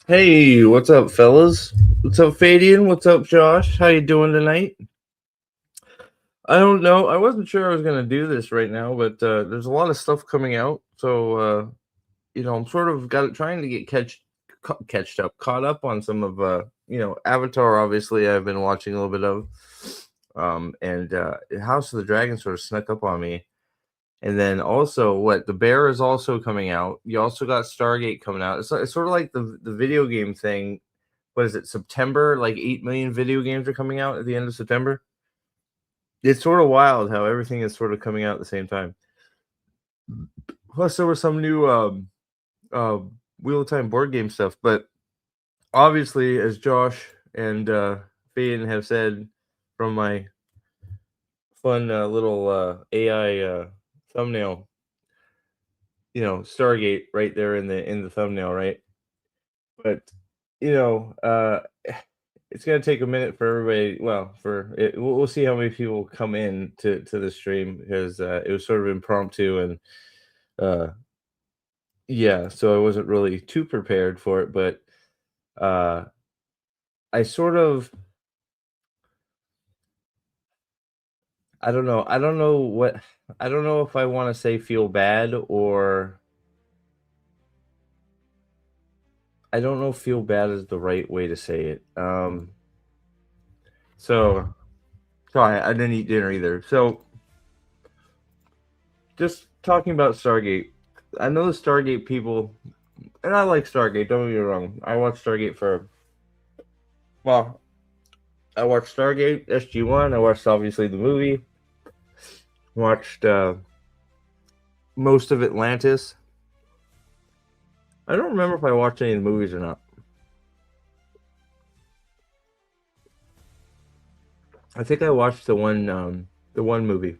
Hey, what's up, fellas? What's up, Fadian? What's up, Josh? How you doing tonight? I don't know. I wasn't sure I was gonna do this right now, but there's a lot of stuff coming out, so I'm sort of got trying to get catched up, caught up on some of Avatar. Obviously, I've been watching a little bit of, and House of the Dragon sort of snuck up on me. And then also, what the Bear is also coming out. You also got Stargate coming out. It's sort of like the video game thing. What is it? September? Like 8 million video games are coming out at the end of September. It's sort of wild how everything is sort of coming out at the same time. Plus, there was some new uh, Wheel of Time board game stuff. But obviously, as Josh and Faden have said from my fun little AI thumbnail, Stargate right there in the thumbnail, right? But you know, uh, it's gonna take a minute for everybody. Well, for it, we'll see how many people come in to the stream because it was sort of impromptu and uh, yeah, so I wasn't really too prepared for it. But uh, I sort of I don't know. I don't know if I want to say feel bad or I don't know if feel bad is the right way to say it. So sorry, I didn't eat dinner either. So just talking about Stargate. I know the Stargate people, and I like Stargate. Don't get me wrong. I watched Stargate for well, I watched Stargate SG-1. I watched obviously the movie. Watched most of Atlantis. I don't remember if I watched any of the movies or not. I think I watched the one movie.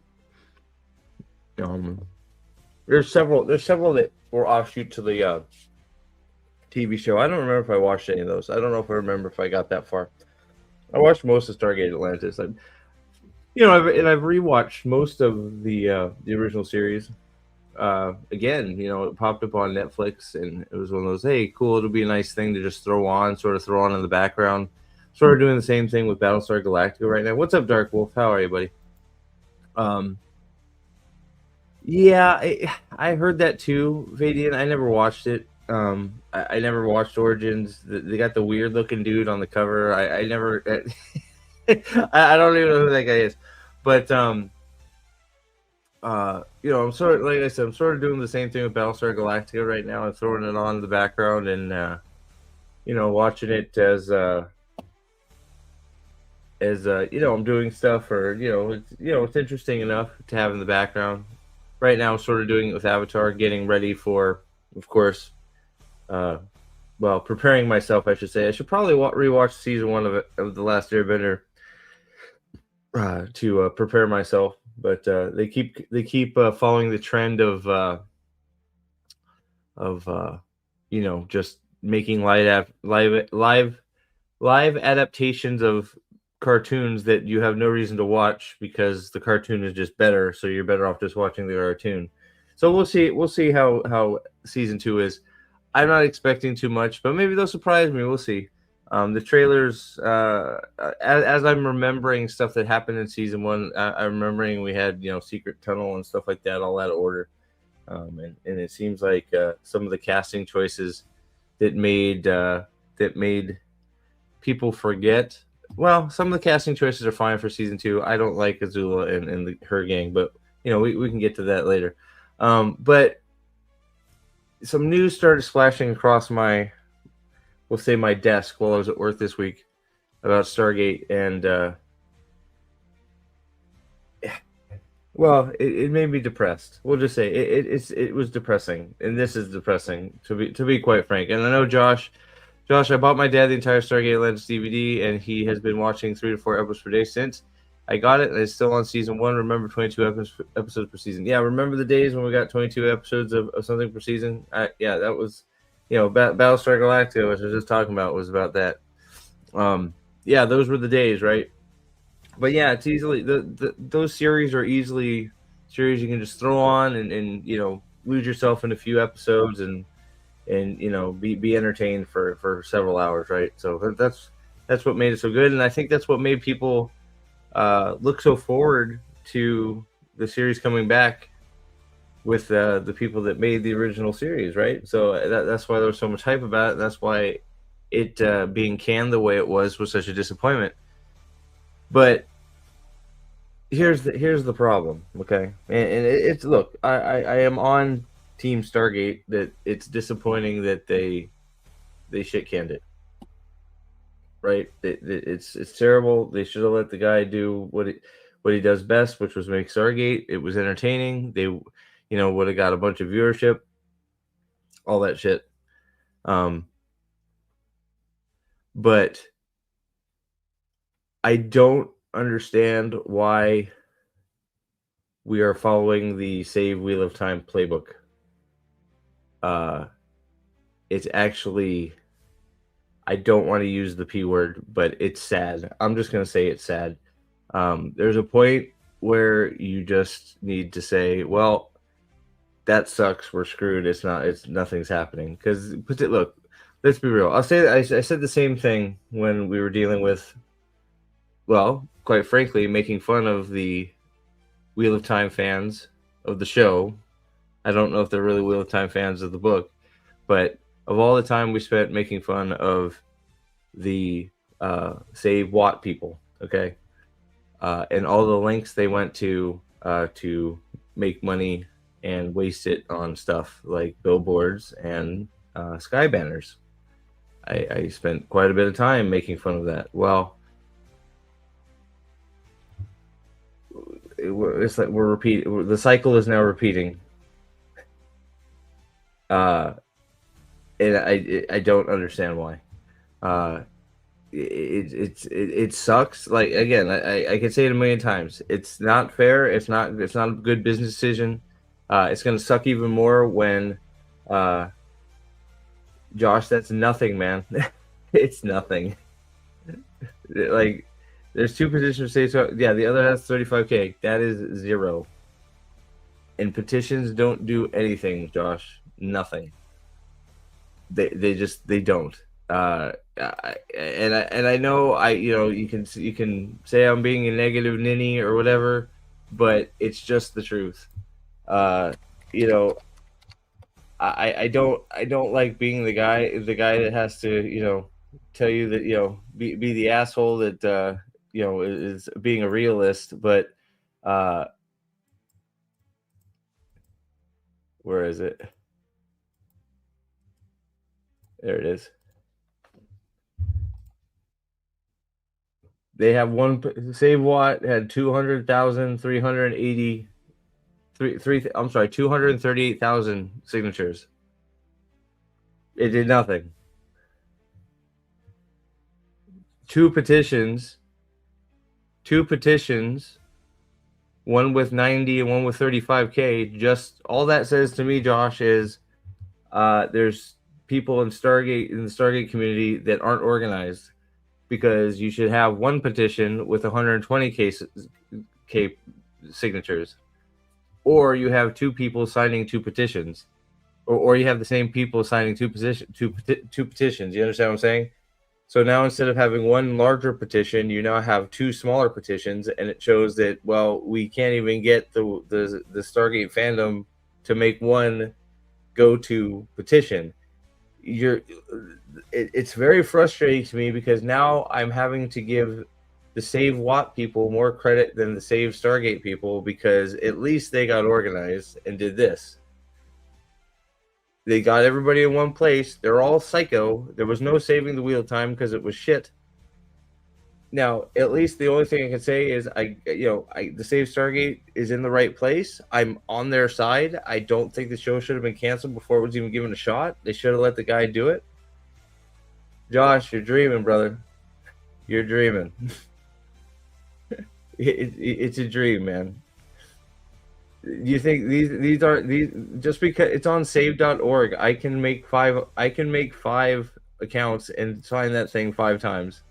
Um, there's several. There's several that were offshoot to the TV show. I don't remember if I watched any of those. I don't know if I remember if I got that far. I watched most of Stargate Atlantis. I've rewatched most of the original series. Again, it popped up on Netflix, and it was one of those, hey, cool, it'll be a nice thing to just sort of throw on in the background. Sort of doing the same thing with Battlestar Galactica right now. What's up, Dark Wolf? How are you, buddy? Um, yeah, I heard that too, Vadian. I never watched it. I never watched Origins. They got the weird looking dude on the cover. I never. I don't even know who that guy is, but I'm sort of like I said, I'm sort of doing the same thing with Battlestar Galactica right now. I'm throwing it on in the background and watching it as I'm doing stuff or it's interesting enough to have in the background. Right now, I'm sort of doing it with Avatar, getting ready for, of course, uh, preparing myself. I should say I should probably rewatch season one of the Last Airbender to prepare myself. But they keep following the trend of just making live adaptations of cartoons that you have no reason to watch because the cartoon is just better. So you're better off just watching the cartoon. So we'll see how season two is. I'm not expecting too much, but maybe they'll surprise me. We'll see. The trailers, as I'm remembering stuff that happened in season one, I'm remembering we had secret tunnel and stuff like that, all out of order, and it seems like some of the casting choices that made people forget. Well, some of the casting choices are fine for season two. I don't like Azula and her gang, but we can get to that later. But some news started splashing across we'll say my desk while I was at work this week about Stargate, and it made me depressed. We'll just say it was depressing, and this is depressing to be quite frank. And I know Josh, I bought my dad the entire Stargate Atlantis DVD, and he has been watching 3 to 4 episodes per day since. I got it, and it's still on season one. Remember 22 episodes per season. Yeah, remember the days when we got 22 episodes of something per season? Yeah, that was, Battlestar Galactica, which I was just talking about, was about that. Yeah, those were the days, right? But yeah, it's easily those series are easily series you can just throw on and lose yourself in a few episodes and and be entertained for several hours, right? So that's what made it so good, and I think that's what made people look so forward to the series coming back with the people that made the original series, right? So that's why there was so much hype about it. And that's why it being canned the way it was such a disappointment. But here's the problem, okay? And it's look, I am on Team Stargate that it's disappointing that they shit canned it, right? It's terrible. They should have let the guy do what he does best, which was make Stargate. It was entertaining. They would have got a bunch of viewership, all that shit. But I don't understand why we are following the Save Wheel of Time playbook. It's actually, I don't want to use the P word, but it's sad. I'm just going to say it's sad. There's a point where you just need to say, well, that sucks. We're screwed. It's nothing's happening. Because look, let's be real. I'll say I said the same thing when we were dealing with, well, quite frankly, making fun of the Wheel of Time fans of the show. I don't know if they're really Wheel of Time fans of the book, but of all the time we spent making fun of the Save Watt people, okay, and all the lengths they went to make money and waste it on stuff like billboards and sky banners. I spent quite a bit of time making fun of that. Well, it's like we're repeating. The cycle is now repeating. And I don't understand why. It sucks. Like, again, I can say it a million times. It's not fair. It's not a good business decision. It's gonna suck even more when Josh, that's nothing, man. It's nothing. Like, there's two petitions say so. Yeah, the other has 35K. That is zero. And petitions don't do anything, Josh. Nothing. They don't. And I know you can say I'm being a negative ninny or whatever, but it's just the truth. I don't like being the guy that has to tell you that be the asshole that is being a realist, but where is it? There it is. They have Save Watt had 200,380 238,000 signatures. It did nothing. Two petitions, one with 90 and one with 35K. Just all that says to me, Josh, is there's people in the Stargate community that aren't organized, because you should have one petition with 120K signatures, or you have two people signing two petitions, or you have the same people signing two petitions. You understand what I'm saying? So now, instead of having one larger petition, you now have two smaller petitions, and it shows that, well, we can't even get the Stargate fandom to make one go-to petition. It's very frustrating to me, because now I'm having to give the Save Watt people more credit than the Save Stargate people, because at least they got organized and did this. They got everybody in one place. They're all psycho. There was no saving the Wheel of Time because it was shit. Now, at least the only thing I can say is the Save Stargate is in the right place. I'm on their side. I don't think the show should have been canceled before it was even given a shot. They should have let the guy do it. Josh, you're dreaming, brother. You're dreaming. It's a dream, man. You think these aren't just because it's on save.org? I can make five accounts and sign that thing 5 times.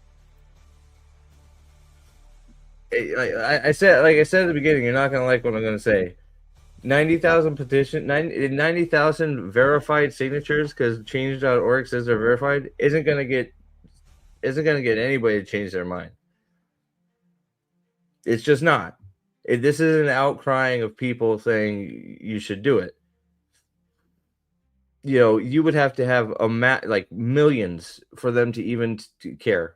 I said, like I said at the beginning, you're not gonna like what I'm gonna say. 90,000 petition, 90,000 verified signatures because change.org says they're verified isn't gonna get anybody to change their mind. It's just not. This is an outcrying of people saying you should do it. You know, you would have to have like millions for them to even care.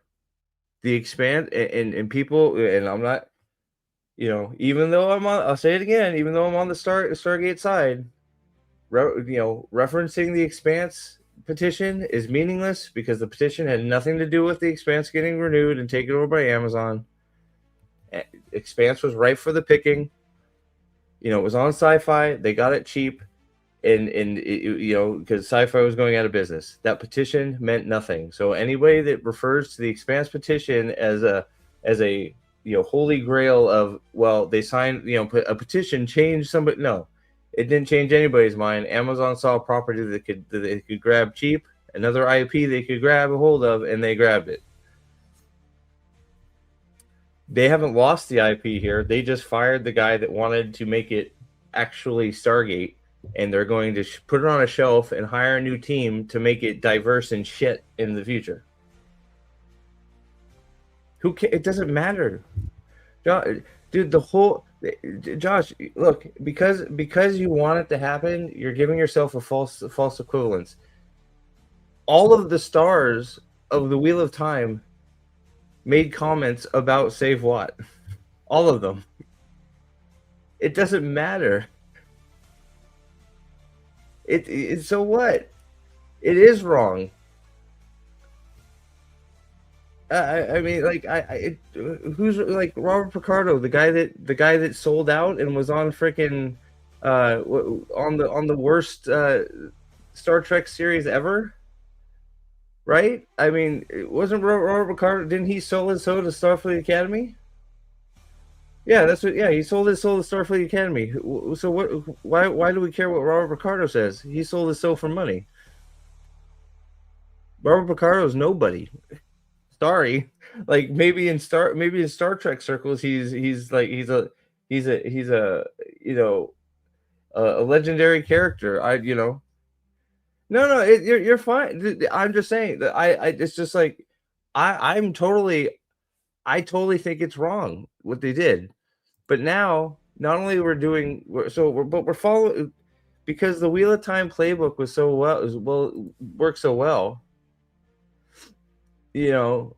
The expand and people, and I'm not, you know, even though I'll say it again, even though I'm on the Stargate side, referencing the Expanse petition is meaningless because the petition had nothing to do with the Expanse getting renewed and taken over by Amazon. Expanse was ripe for the picking. You know, it was on Sci-Fi. They got it cheap, and because Sci-Fi was going out of business. That petition meant nothing. So anybody that refers to the Expanse petition as a holy grail of, well, they signed a petition changed somebody. No, it didn't change anybody's mind. Amazon saw a property that they could grab cheap, another IP they could grab a hold of, and they grabbed it. They haven't lost the IP here. They just fired the guy that wanted to make it actually Stargate, and they're going to put it on a shelf and hire a new team to make it diverse and shit in the future. It doesn't matter. Dude, Josh, look, because you want it to happen, you're giving yourself a false equivalence. All of the stars of the Wheel of Time made comments about Save Watt. All of them. It doesn't matter. So what? It is wrong. I mean, like, who's like Robert Picardo, the guy that sold out and was on freaking on the worst Star Trek series ever, right? I mean, wasn't Robert Picardo? Didn't he sell his soul to Starfleet Academy? Yeah, that's what. Yeah, he sold his soul to Starfleet Academy. So what? Why do we care what Robert Picardo says? He sold his soul for money. Robert Picardo's nobody. Sorry, like maybe in Star Trek circles, he's a a legendary character. No, you're fine. I'm just saying that it's just like I totally think it's wrong what they did, but now not only we're following because the Wheel of Time playbook was worked so well. We now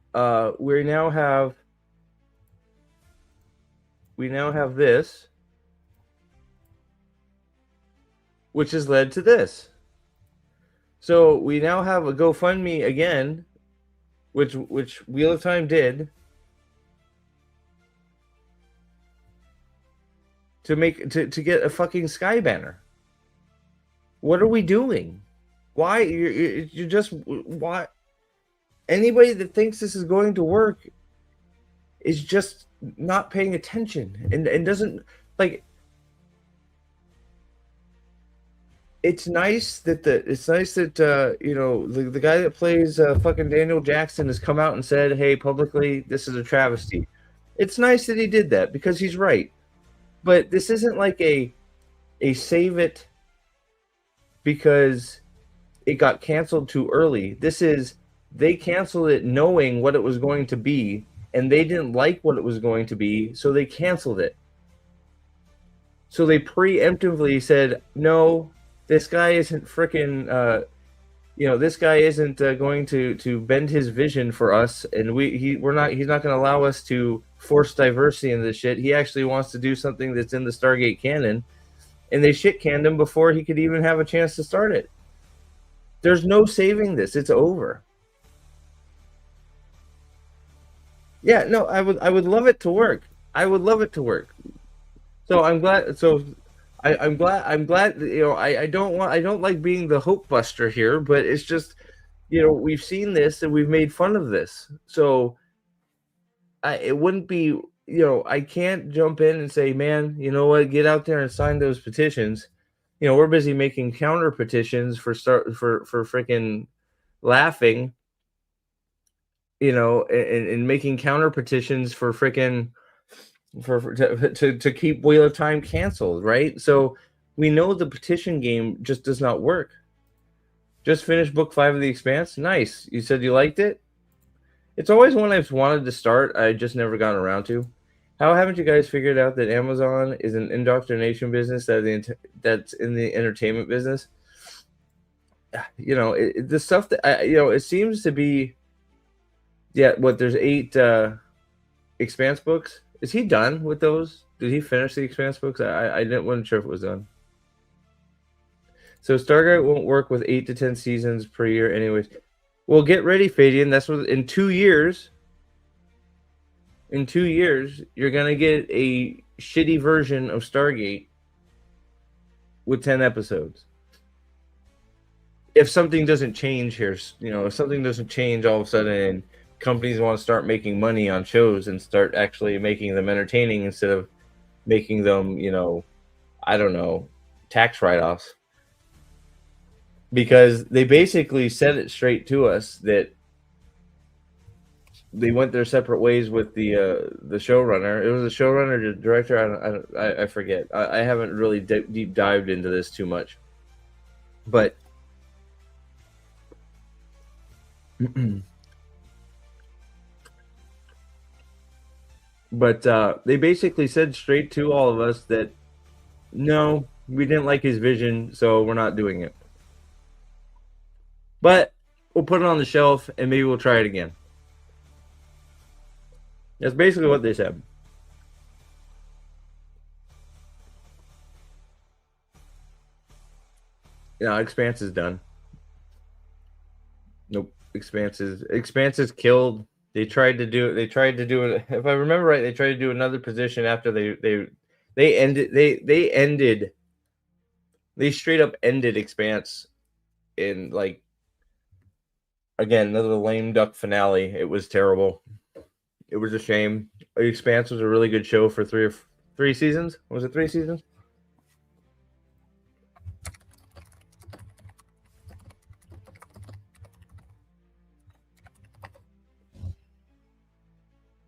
have this, which has led to this. So we now have a GoFundMe again, which Wheel of Time did to get a fucking Sky Banner. What are we doing? Why you're just why? Anybody that thinks this is going to work is just not paying attention and doesn't like. It's nice that the guy that plays fucking Daniel Jackson has come out and said, "Hey, publicly, this is a travesty." It's nice that he did that because he's right, but this isn't like a save it because it got canceled too early. This is. They canceled it knowing what it was going to be, and they didn't like what it was going to be, so they canceled it. So they preemptively said, "No, this guy isn't freaking, this guy isn't going to bend his vision for us, and he's not going to allow us to force diversity in this shit. He actually wants to do something that's in the Stargate canon," and they shit canned him before he could even have a chance to start it. There's no saving this; it's over. Yeah, no, I would love it to work. I would love it to work. So I'm glad. So I'm glad. I don't like being the hope buster here, but it's just, we've seen this and we've made fun of this. So it wouldn't be, I can't jump in and say, man, you know what, get out there and sign those petitions. We're busy making counter petitions for freaking laughing. And making counter petitions for freaking to keep Wheel of Time canceled, right? So We know the petition game just does not work. Just finished book 5 of The Expanse. Nice. You said you liked it? It's always one I've wanted to start. I just never gotten around to. How haven't you guys figured out that Amazon is an indoctrination business that's in the entertainment business? The stuff that it seems to be. Yeah, there's 8 Expanse books. Is he done with those? Did he finish the Expanse books? wasn't sure if it was done. So Stargate won't work with 8 to 10 seasons per year, anyways. Well, get ready, Fadian. That's what in 2 years. In 2 years, you're gonna get a shitty version of Stargate with 10 episodes. If something doesn't change here, if something doesn't change all of a sudden, and companies want to start making money on shows and start actually making them entertaining instead of making them, I don't know, tax write-offs. Because they basically said it straight to us that they went their separate ways with the showrunner. It was a showrunner, the director. I forget. I haven't really deep dived into this too much, but they basically said straight to all of us that no, we didn't like his vision, so we're not doing it. But we'll put it on the shelf and maybe we'll try it again. That's basically what they said. Expanse is done. Nope. Expanse is killed. They tried to do it. If I remember right, they tried to do another position after they straight up ended Expanse in again, another lame duck finale. It was terrible. It was a shame. Expanse was a really good show for 3 seasons. Was it 3 seasons?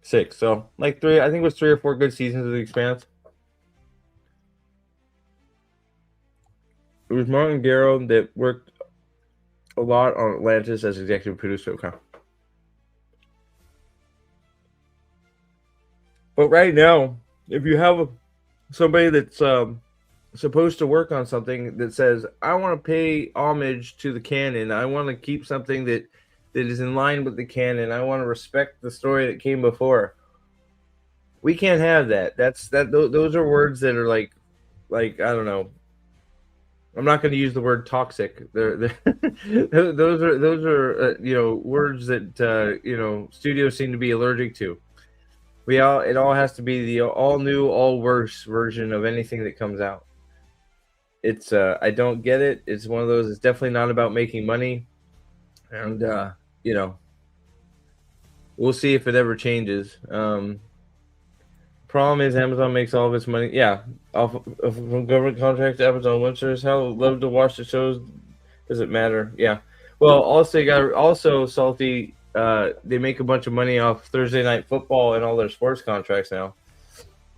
Six. So 3. I think it was 3 or 4 good seasons of The Expanse. It was Martin Garrow that worked a lot on Atlantis as executive producer. Okay. But right now, if you have somebody that's supposed to work on something that says, I want to pay homage to the canon, I want to keep something that is in line with the canon, I want to respect the story that came before, we can't have that. Those are words that are like I don't know. I'm not going to use the word toxic. Those are words that studios seem to be allergic to. It all has to be the all new, all worse version of anything that comes out. It's I don't get it. It's one of those. It's definitely not about making money, and we'll see if it ever changes. Problem is, Amazon makes all of its money. Yeah, from government contracts to Amazon Winters. How love to watch the shows. Does it matter? Yeah. Well, also Salty. They make a bunch of money off Thursday Night Football and all their sports contracts now.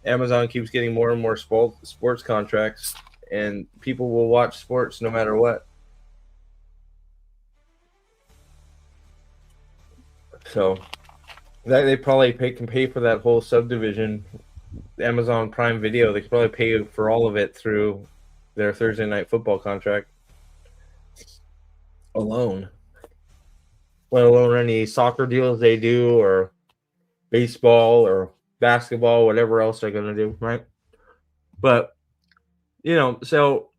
Amazon keeps getting more and more sports contracts, and people will watch sports no matter what. So they probably can pay for that whole subdivision, Amazon Prime Video. They could probably pay for all of it through their Thursday Night Football contract alone. Let alone any soccer deals they do, or baseball or basketball, whatever else they're going to do, right? But, so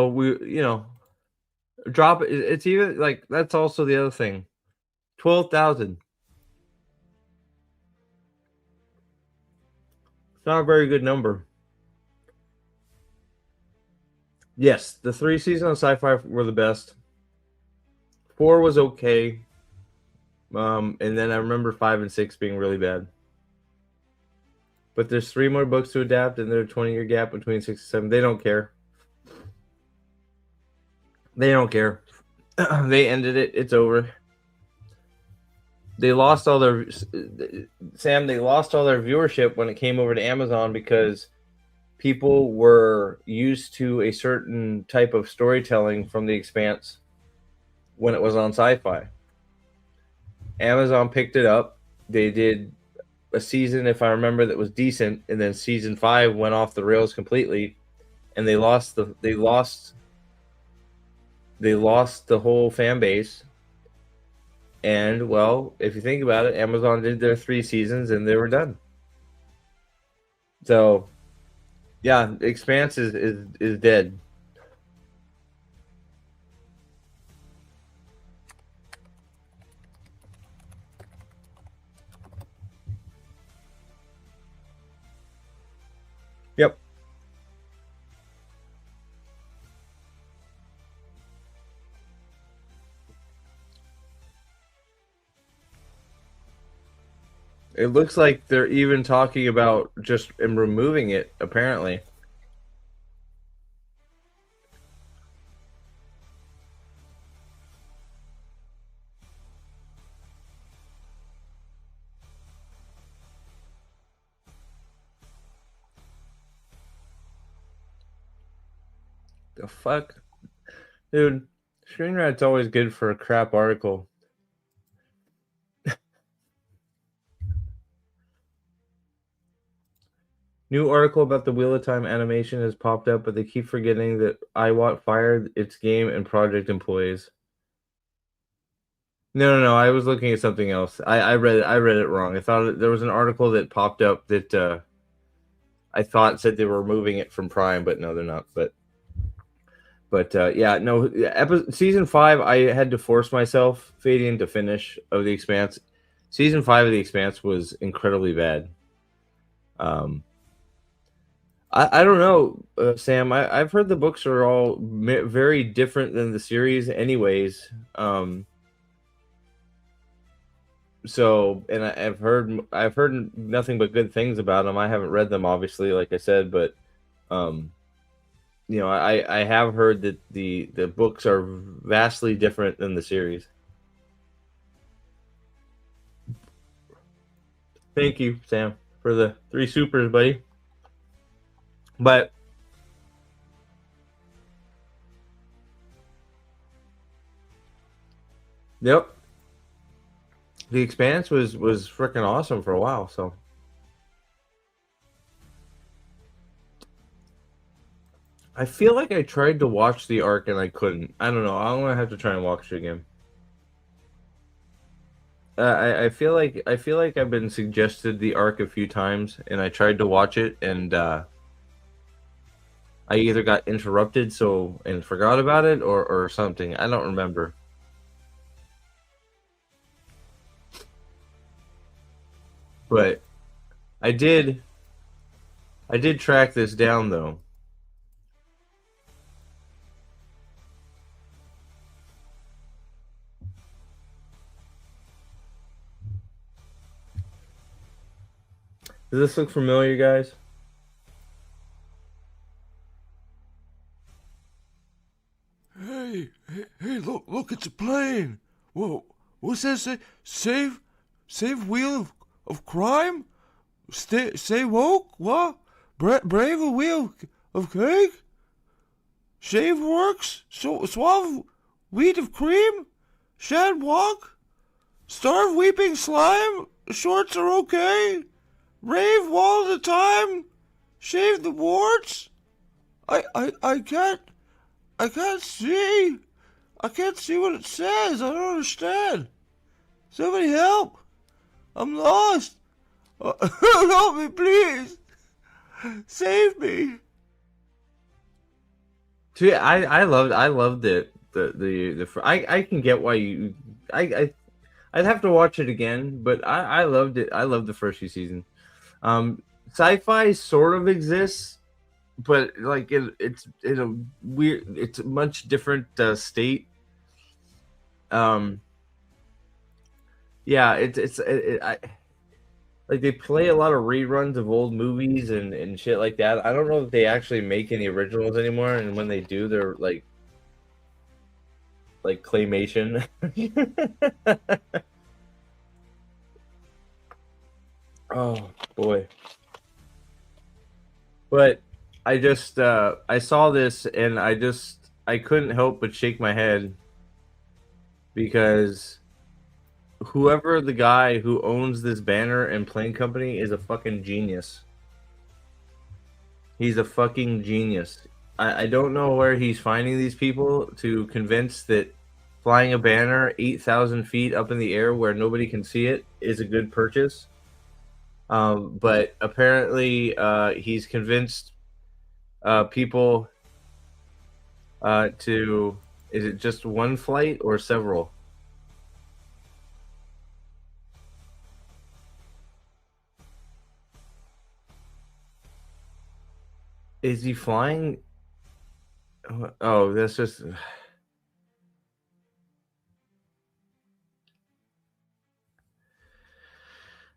we, drop it. It's even that's also the other thing. 12,000. It's not a very good number. Yes, the 3 seasons of Sci-Fi were the best. 4 was okay. And then I remember 5 and 6 being really bad. But there's 3 more books to adapt, and there's a 20-year gap between 6 and 7. They don't care. They don't care. They ended it. It's over. they lost all their Sam. They lost all their viewership when it came over to Amazon because people were used to a certain type of storytelling from The Expanse when it was on Sci-Fi. Amazon picked it up. They did a season, if I remember, that was decent, and then season 5 went off the rails completely, and they lost the whole fan base. And well, if you think about it, Amazon did their 3 seasons and they were done. So yeah, Expanse is dead. Yep. It looks like they're even talking about just removing it, apparently. The fuck? Dude, Screen Rant's always good for a crap article. New article about the Wheel of Time animation has popped up, but they keep forgetting that iWatt fired its game and project employees. No. I was looking at something else. I read it wrong. I thought there was an article that popped up that I thought said they were removing it from Prime, but no, they're not. But yeah, no. Season 5, I had to force myself, Fadian, to finish of The Expanse. Season 5 of The Expanse was incredibly bad. I don't know, Sam. I've heard the books are all very different than the series, anyways. So, and I've heard nothing but good things about them. I haven't read them, obviously, like I said, but I have heard that the books are vastly different than the series. Thank you, Sam, for the 3 supers, buddy. But yep, The Expanse was freaking awesome for a while. So I feel like I tried to watch the arc and I couldn't. I don't know. I'm gonna have to try and watch it again. I feel like I've been suggested the arc a few times, and I tried to watch it, and I either got interrupted and forgot about it, or something. I don't remember. But I did track this down though. Does this look familiar, guys? Hey, look, it's a plane. Whoa, what's that say? Save wheel of crime? Stay woke? What? Brave a wheel of cake? Shave works? Suave wheat of cream? Shad walk? Starve weeping slime? Shorts are okay? Rave wall at a time? Shave the warts? I can't see. I can't see what it says. I don't understand. Somebody help. I'm lost. Help me, please. Save me. See, I loved it. I can get why you I'd have to watch it again, but I loved it. I loved the first few seasons. Sci-fi sort of exists, but like it's in a weird, it's a much different state. Yeah, like they play a lot of reruns of old movies and shit like that. I don't know if they actually make any originals anymore, and when they do, they're like claymation. Oh boy. But I just I saw this and I couldn't help but shake my head because whoever the guy who owns this banner and plane company is a fucking genius. He's a fucking genius. I don't know where he's finding these people to convince that flying a banner 8,000 feet up in the air where nobody can see it is a good purchase. But apparently, he's convinced people to. Is it just one flight or several? Is he flying? Oh, that's just.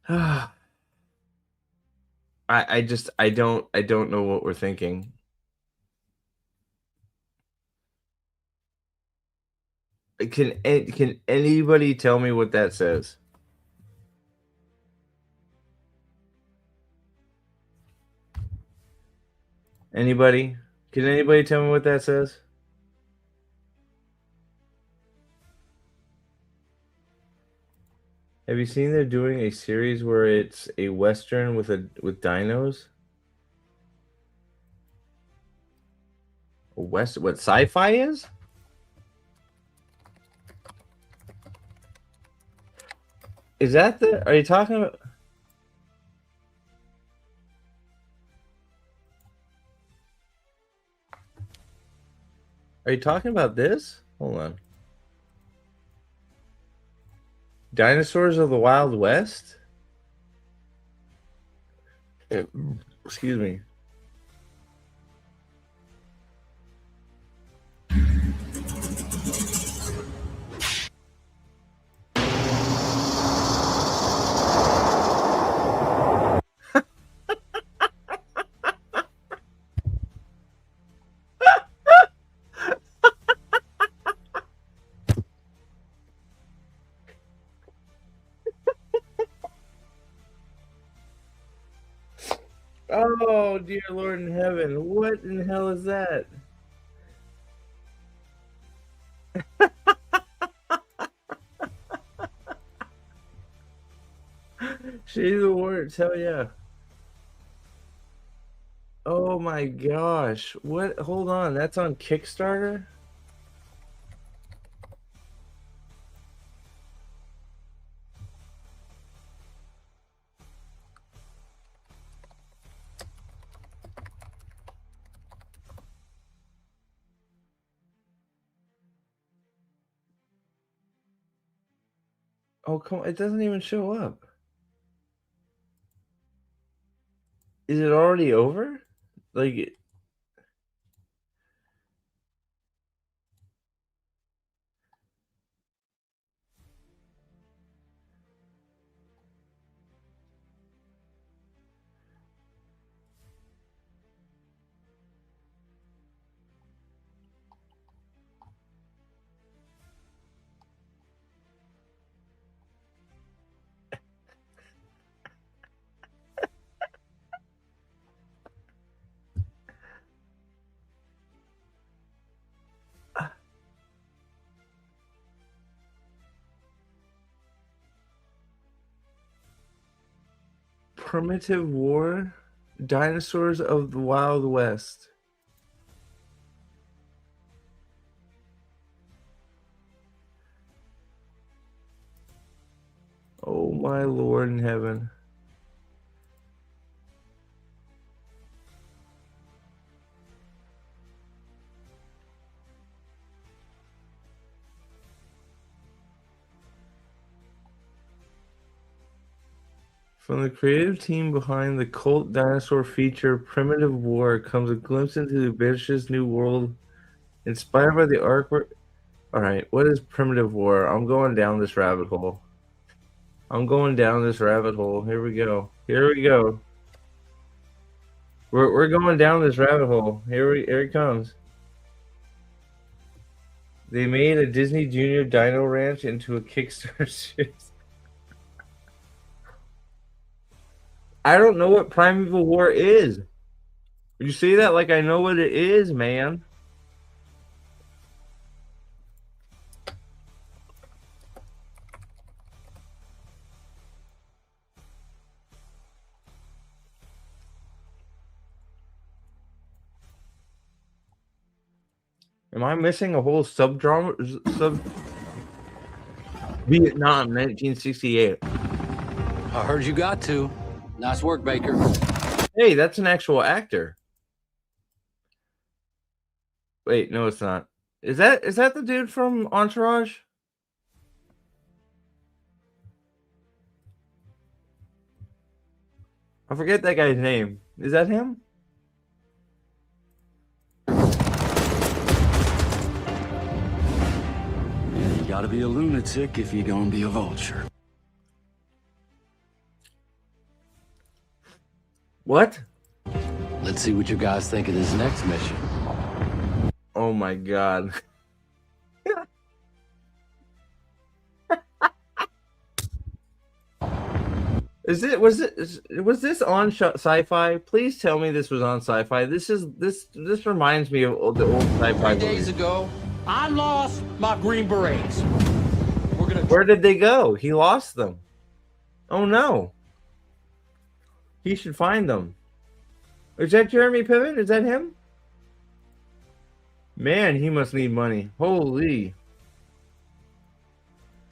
I don't know what we're thinking. Can anybody tell me what that says? Anybody? Can anybody tell me what that says? Have you seen they're doing a series where it's a western with dinos? What sci-fi is? Is that the are you talking about are you talking about this? Hold on. Dinosaurs of the Wild West? Excuse me. Oh, dear Lord in heaven. What in the hell is that? Shade of the words, hell yeah. Oh my gosh. What? Hold on. That's on Kickstarter? Oh, come on. It doesn't even show up. Is it already over? Like, Primitive War? Dinosaurs of the Wild West. Oh my Lord in heaven. From the creative team behind the cult dinosaur feature Primitive War comes a glimpse into the ambitious new world inspired by the artwork. All right, what is Primitive War? I'm going down this rabbit hole. I'm going down this rabbit hole. Here we go. Here we go. We're going down this rabbit hole. Here it comes. They made a Disney Junior Dino Ranch into a Kickstarter series. I don't know what Primeval War is. You see that? Like I know what it is, man. Am I missing a whole sub Vietnam 1968? I heard you got to. Nice work, Baker. Hey, that's an actual actor. Wait, no, it's not. Is that the dude from Entourage? I forget that guy's name. Is that him? Yeah, you gotta be a lunatic if you're gonna be a vulture. What? Let's see what you guys think of this next mission. Oh my god. Was this on Sci-Fi? Please tell me this was on Sci-Fi. This reminds me of the old Sci-Fi 3 days movies. ago, I lost my Green Berets. Where did they go? He lost them. Oh no. He should find them. Is that Jeremy Piven? Is that him? Man, he must need money. Holy.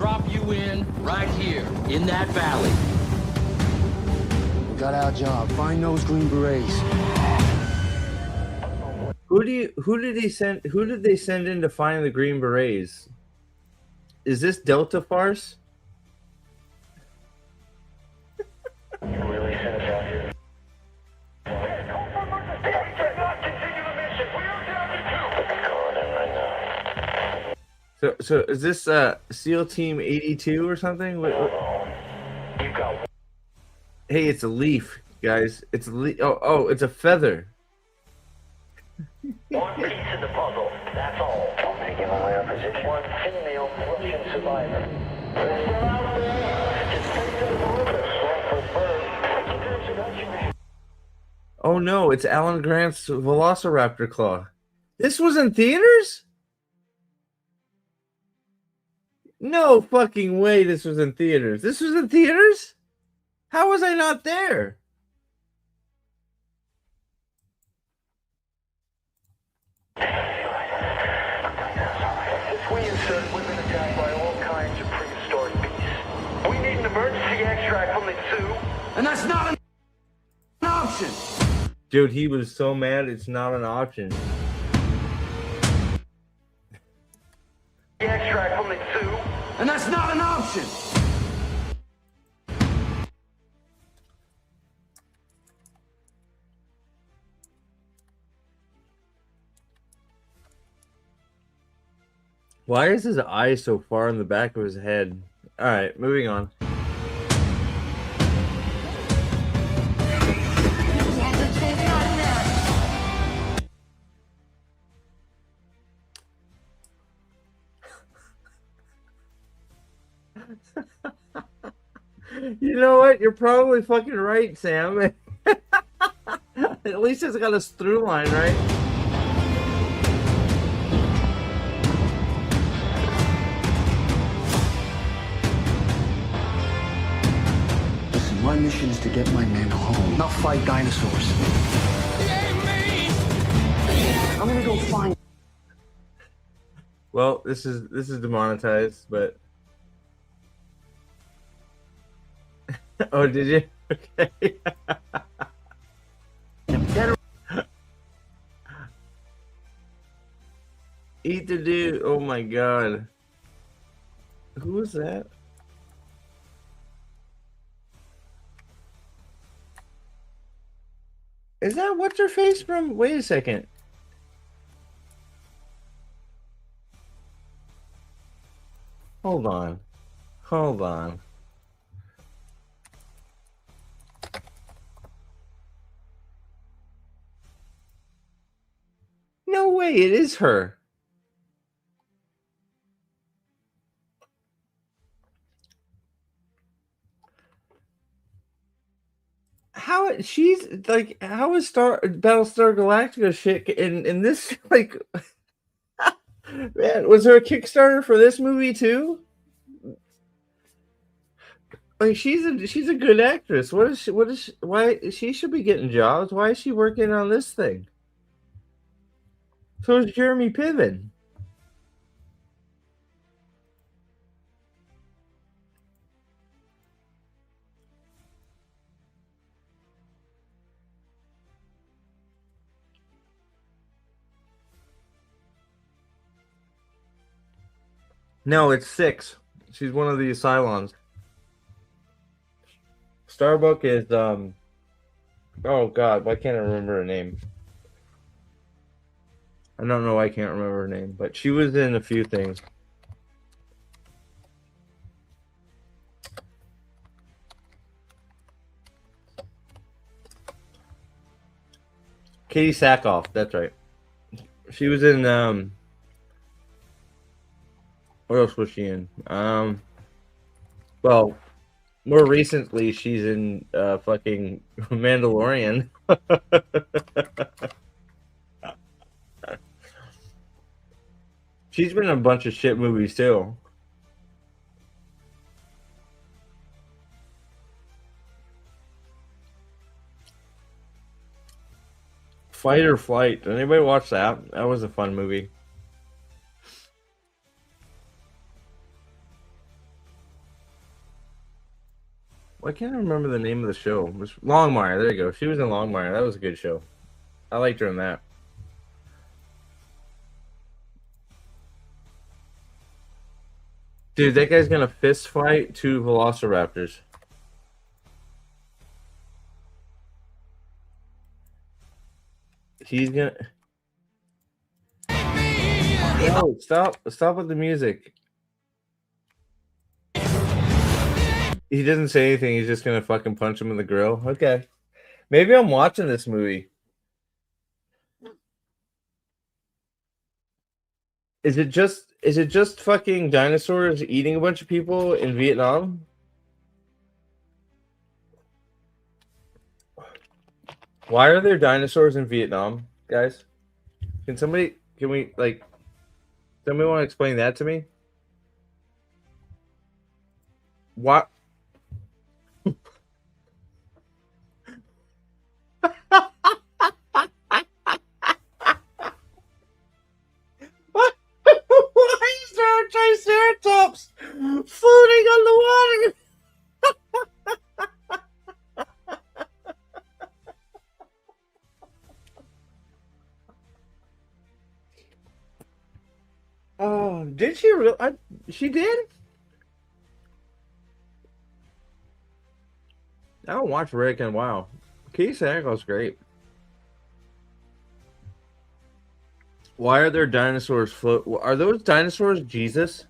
drop you in right here in that valley. We got our job. Find those Green Berets. Who did they send in to find the Green Berets? Is this Delta Farce? You really sent us out here. Calling in right now. So is this SEAL Team 82 or something? You got Hey, it's a leaf, guys. It's a leaf. Oh, it's a feather. one piece of the puzzle. That's all. They give away our position. One female Russian survivor. They're still out there. Just take them for bird. Oh no, it's Alan Grant's Velociraptor claw. This was in theaters? No fucking way this was in theaters. This was in theaters? How was I not there? If we insert, we've been attacked by all kinds of prehistoric beasts. We need an emergency extract from the zoo. And that's not an option. Dude, he was so mad it's not an option. Extract from the zoo. And that's not an option. Why is his eye so far in the back of his head? Alright, moving on. You know what? You're probably fucking right, Sam. At least it's got a through line, right? Listen, my mission is to get my men home, not fight dinosaurs. I'm gonna go find. Well, this is demonetized, but oh, did you? Okay. Eat the dude. Oh my god. Who was that? Is that what's her face from? Wait a second. Hold on. Hold on. No way, it is her. how she's like, how is Battlestar Galactica shit in this like? Man, was there a Kickstarter for this movie too? Like she's a good actress. Why she should be getting jobs? Why is she working on this thing? So is Jeremy Piven. No, it's 6. She's one of the Cylons. Starbuck is oh god, why can't I remember her name? I don't know why I can't remember her name, but she was in a few things. Katie Sackhoff, that's right. She was in what else was she in? Well, more recently she's in fucking Mandalorian. She's been in a bunch of shit movies too. Fight or Flight. Did anybody watch that? That was a fun movie. Why can't I remember the name of the show? It was Longmire. There you go. She was in Longmire. That was a good show. I liked her in that. Dude, that guy's gonna fist fight 2 velociraptors. He's gonna. No, stop with the music. He doesn't say anything. He's just gonna fucking punch him in the grill. Okay, maybe I'm watching this movie. Is it just fucking dinosaurs eating a bunch of people in Vietnam? Why are there dinosaurs in Vietnam, guys? Can we like somebody want to explain that to me? What? Why is there a Triceratops floating on the water? Oh, did she really? She did? I don't watch Rick and Wow. Keith Sackhoff's great. Why are there dinosaurs float? Are those dinosaurs Jesus?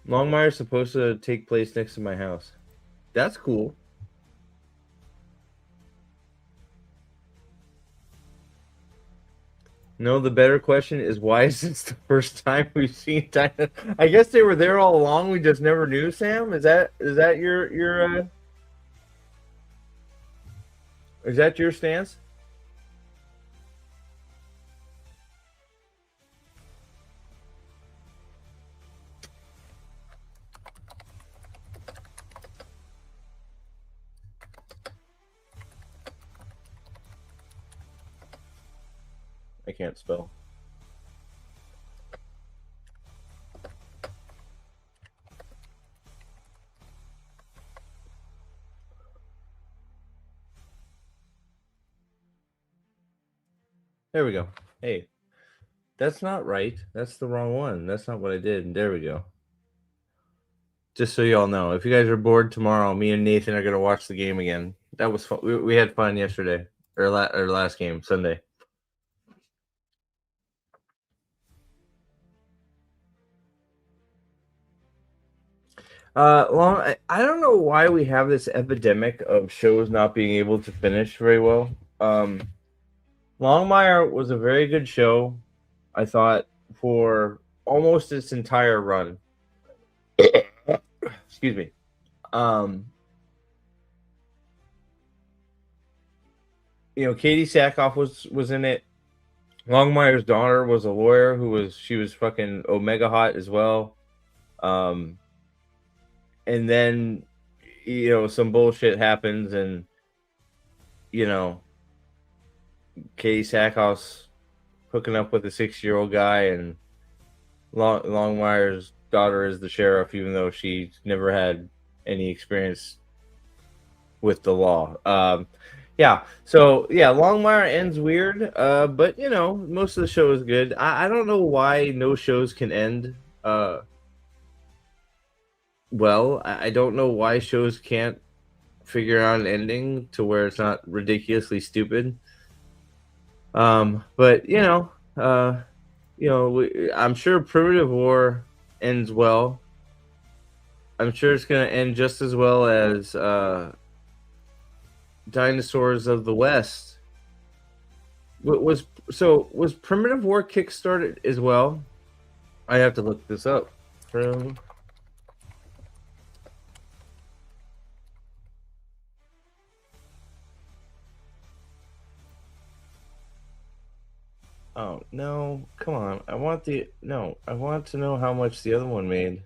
Longmire's supposed to take place next to my house. That's cool. No, the better question is why is this the first time we've seen dinosaurs? I guess they were there all along. We just never knew. Sam, is that your is that your stance? I can't spell. There we go. Hey, that's not right. That's the wrong one. That's not what I did. There we go. Just so you all know, if you guys are bored tomorrow, me and Nathan are going to watch the game again. That was fun. We had fun yesterday, or last game, Sunday. I don't know why we have this epidemic of shows not being able to finish very well. Longmire was a very good show, I thought, for almost its entire run. Excuse me. Katie Sackhoff was in it. Longmire's daughter was a lawyer she was fucking omega hot as well. And then some bullshit happens, and Katie Sackhoff's hooking up with a 6-year-old guy, and Longmire's daughter is the sheriff, even though she never had any experience with the law. Yeah. So yeah, Longmire ends weird. But most of the show is good. I don't know why no shows can end. Well, I don't know why shows can't figure out an ending to where it's not ridiculously stupid. But I'm sure Primitive War ends well. I'm sure it's gonna end just as well as Dinosaurs of the West. Was Primitive War kickstarted as well? I have to look this up. Oh no! Come on! I want to know how much the other one made.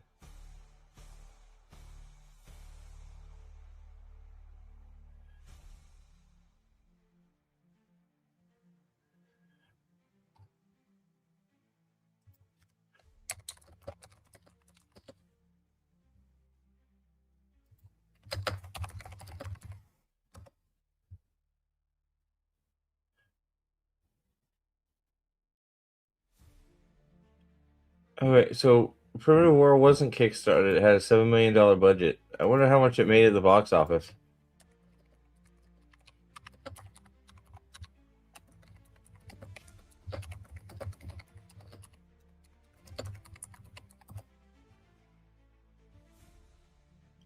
Okay, so Primitive War wasn't kickstarted. It had a $7 million budget. I wonder how much it made at the box office.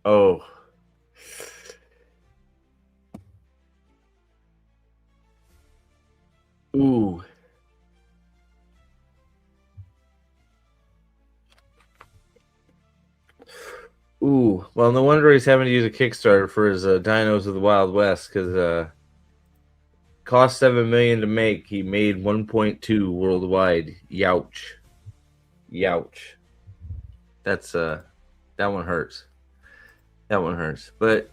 Oh. Ooh. Ooh. Well, no wonder he's having to use a Kickstarter for his Dinos of the Wild West, because cost $7 million to make. He made 1.2 worldwide. Youch. Youch. That's that one hurts. That one hurts. But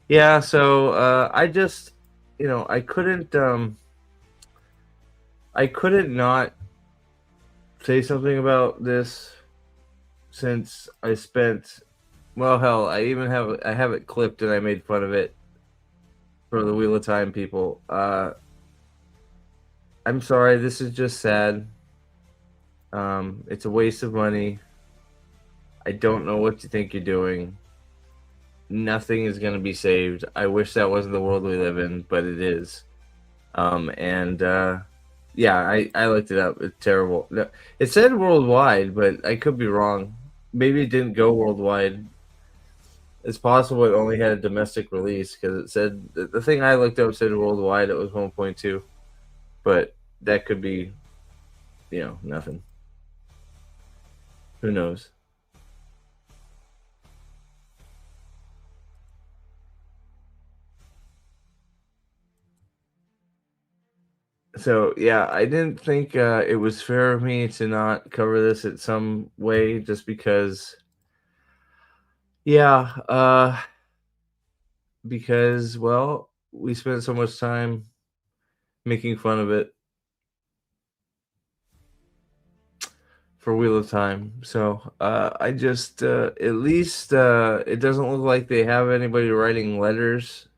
yeah, so I just I couldn't not say something about this, since I spent, well, hell, I have it clipped and I made fun of it for the Wheel of Time people. I'm sorry, this is just sad. It's a waste of money. I don't know what you think you're doing. Nothing is going to be saved. I wish that wasn't the world we live in, but it is. Yeah, I looked it up. It's terrible. No, it said worldwide, but I could be wrong. Maybe it didn't go worldwide. It's possible it only had a domestic release, because it said the thing I looked up said worldwide it was 1.2, but that could be, nothing. Who knows? So yeah, I didn't think it was fair of me to not cover this at some way, just because. Yeah, because, well, we spent so much time making fun of it for Wheel of Time. So I just at least it doesn't look like they have anybody writing letters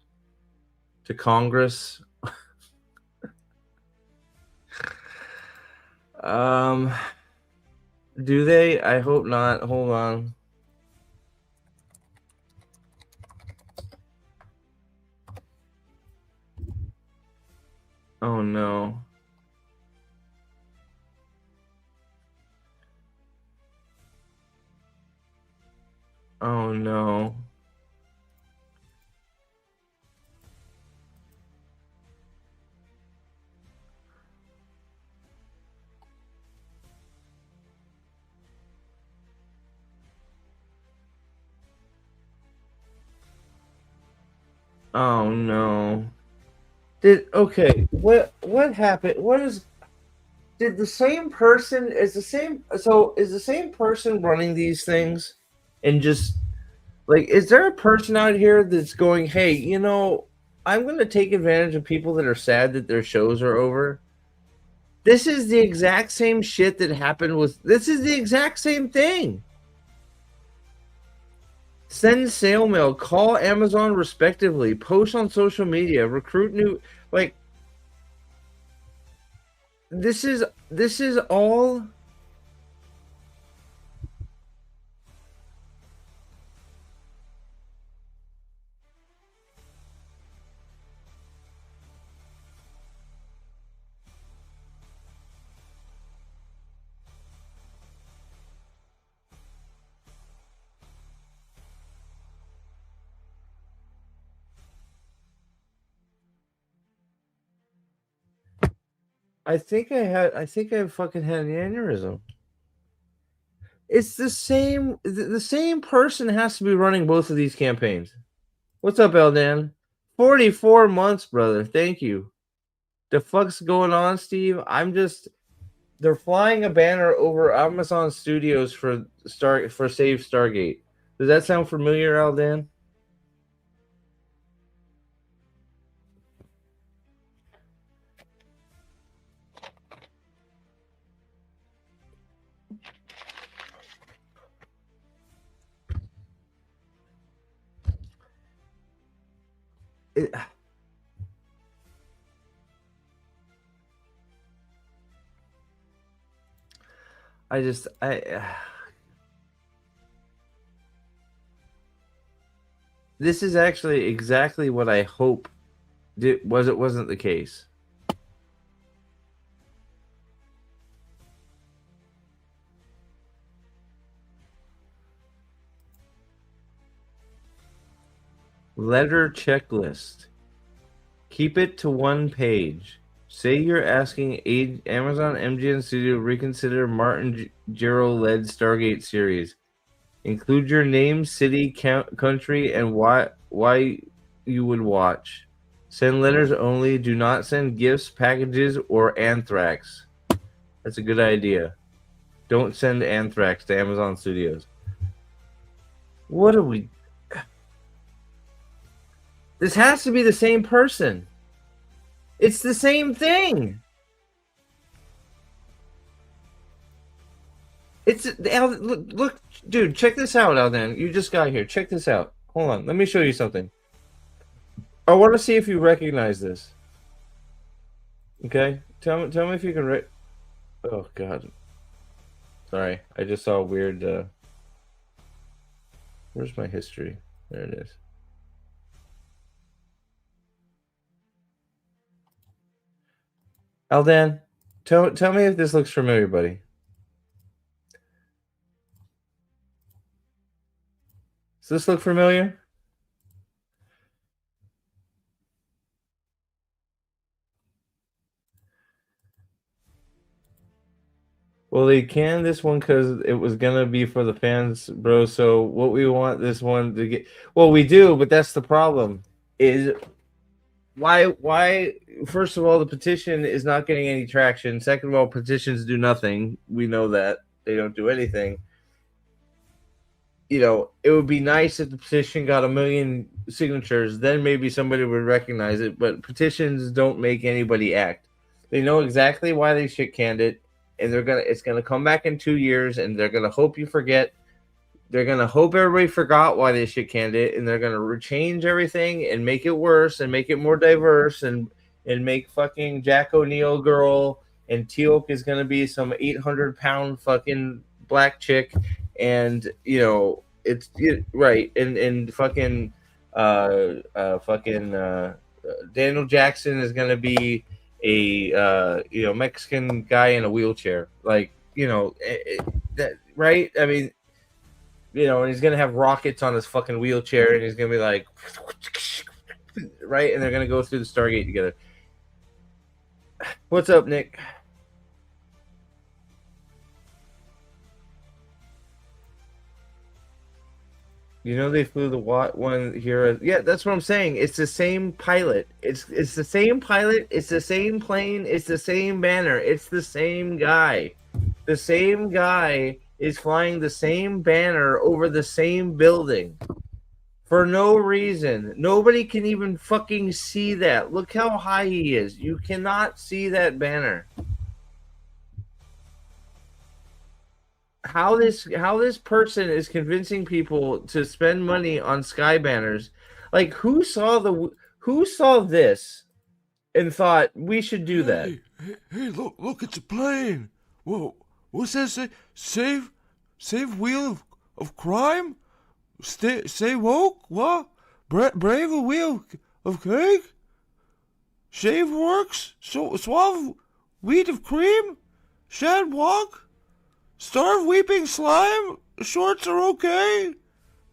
to Congress. Do they? I hope not. Hold on. Oh no. Oh no. Oh no. What happened? Did the same person is the same person running these things, and just like, is there a person out here that's going, hey, I'm going to take advantage of people that are sad that their shows are over? This is the exact same shit that happened this is the exact same thing. Send sale mail, call Amazon respectively, post on social media, recruit new, like, this is all. I think I fucking had an aneurysm. It's the same. The same person has to be running both of these campaigns. What's up, Eldan? 44 months, brother. Thank you. The fuck's going on, Steve? They're flying a banner over Amazon Studios for Save Stargate. Does that sound familiar, Aldan? It, this is actually exactly what I hope it wasn't the case. Letter checklist. Keep it to one page. Say you're asking Amazon MGN Studio to reconsider Martin Gero-led Stargate series. Include your name, city, country, and why you would watch. Send letters only. Do not send gifts, packages, or anthrax. That's a good idea. Don't send anthrax to Amazon Studios. What are we... This has to be the same person. It's the same thing. Look, dude, check this out, Alden. You just got here. Check this out. Hold on. Let me show you something. I want to see if you recognize this. Okay? Tell me if you can Oh, God. Sorry. I just saw a weird... Where's my history? There it is. Aldan, tell me if this looks familiar, buddy. Does this look familiar? Well, they canned this one because it was gonna be for the fans, bro. So what we want this one to get... Well, we do, but that's the problem. Is why? First of all, the petition is not getting any traction. Second of all, petitions do nothing. We know that they don't do anything. It would be nice if the petition got 1 million signatures. Then maybe somebody would recognize it. But petitions don't make anybody act. They know exactly why they shit canned it, and it's gonna come back in 2 years, and they're gonna hope you forget. They're gonna hope everybody forgot why they shit canned it, and they're gonna change everything and make it worse and make it more diverse and make fucking Jack O'Neill girl, and Teal'c is gonna be some 800-pound fucking black chick, and it's right, and fucking Daniel Jackson is gonna be a Mexican guy in a wheelchair, right? I mean, and he's gonna have rockets on his fucking wheelchair, and he's gonna be like, right, and they're gonna go through the Stargate together. What's up, Nick? You know they flew the one here. Yeah, that's what I'm saying. It's the same pilot. It's the same pilot. It's the same plane. It's the same banner. It's the same guy. The same guy is flying the same banner over the same building for no reason. Nobody can even fucking see that. Look how high he is. You cannot see that banner. How this person is convincing people to spend money on sky banners? Like who saw this and thought we should do that? Hey, look, it's a plane. Whoa, what's that say? Save wheel of crime? Stay woke? What? Brave a wheel of cake? Shave works? Suave wheat of cream? Shad walk? Starve weeping slime? Shorts are okay?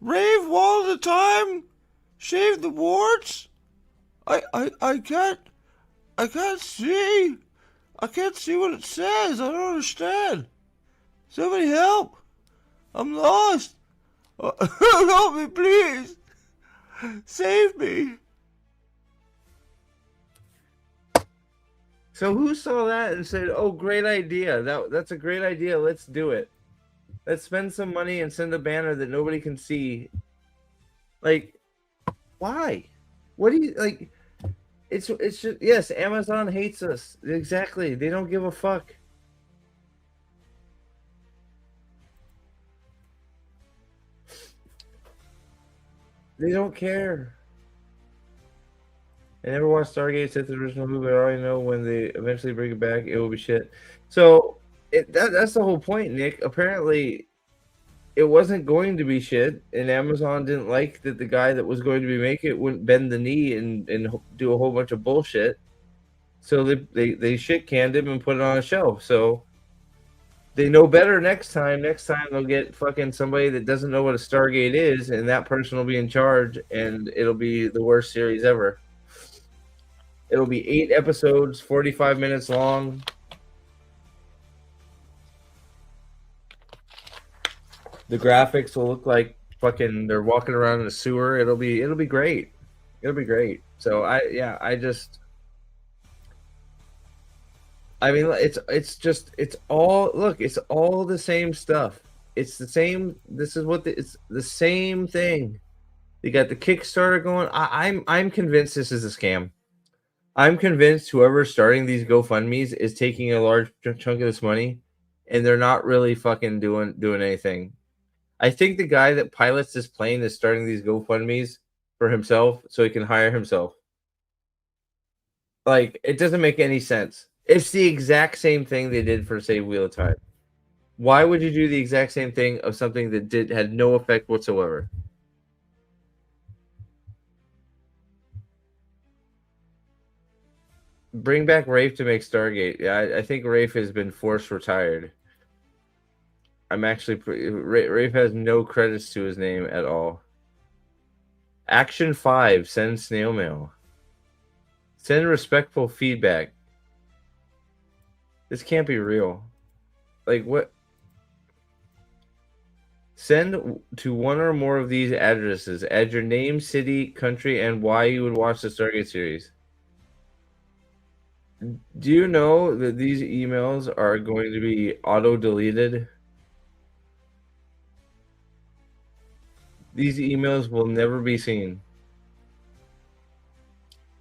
Rave all the time? Shave the warts? I can't see. I can't see what it says. I don't understand. Somebody help. I'm lost. Help me, please. Save me. So who saw that and said, "Oh, great idea. That's a great idea. Let's do it. Let's spend some money and send a banner that nobody can see." Like, why? What do you like? It's just yes, Amazon hates us. Exactly. They don't give a fuck. They don't care. I never watched Stargate since the original movie, but I already know when they eventually bring it back, it will be shit. So that's the whole point, Nick. Apparently, it wasn't going to be shit, and Amazon didn't like that the guy that was going to be making it wouldn't bend the knee and do a whole bunch of bullshit. So they shit canned him and put it on a shelf. So they know better next time. Next time they'll get fucking somebody that doesn't know what a Stargate is, and that person will be in charge, and it'll be the worst series ever. It'll be 8 episodes, 45 minutes long. The graphics will look like fucking they're walking around in a sewer. It'll be great. It'll be great. So I mean it's all the same stuff. It's the same. This is what it's the same thing. You got the Kickstarter going. I'm convinced this is a scam. I'm convinced whoever's starting these GoFundMe's is taking a large chunk of this money, and they're not really fucking doing anything. I think the guy that pilots this plane is starting these GoFundMe's for himself so he can hire himself. Like, it doesn't make any sense. It's the exact same thing they did for Save Wheel of Time. Why would you do the exact same thing of something that had no effect whatsoever? Bring back Rafe to make Stargate. Yeah, I think Rafe has been forced retired. I'm actually Rafe has no credits to his name at all. Action 5, send snail mail. Send respectful feedback. This can't be real. Like, what? Send to one or more of these addresses. Add your name, city, country, and why you would watch the Stargate series. Do you know that these emails are going to be auto-deleted? These emails will never be seen.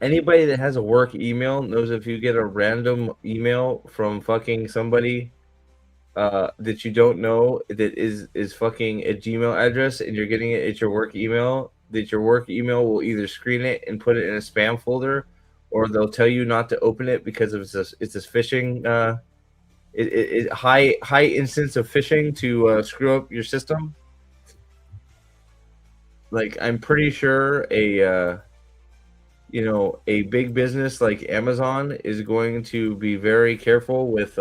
Anybody that has a work email knows if you get a random email from fucking somebody that you don't know that is fucking a Gmail address and you're getting it at your work email, that your work email will either screen it and put it in a spam folder, or they'll tell you not to open it because it's this phishing high instance of phishing to screw up your system. Like, I'm pretty sure a big business like Amazon is going to be very careful with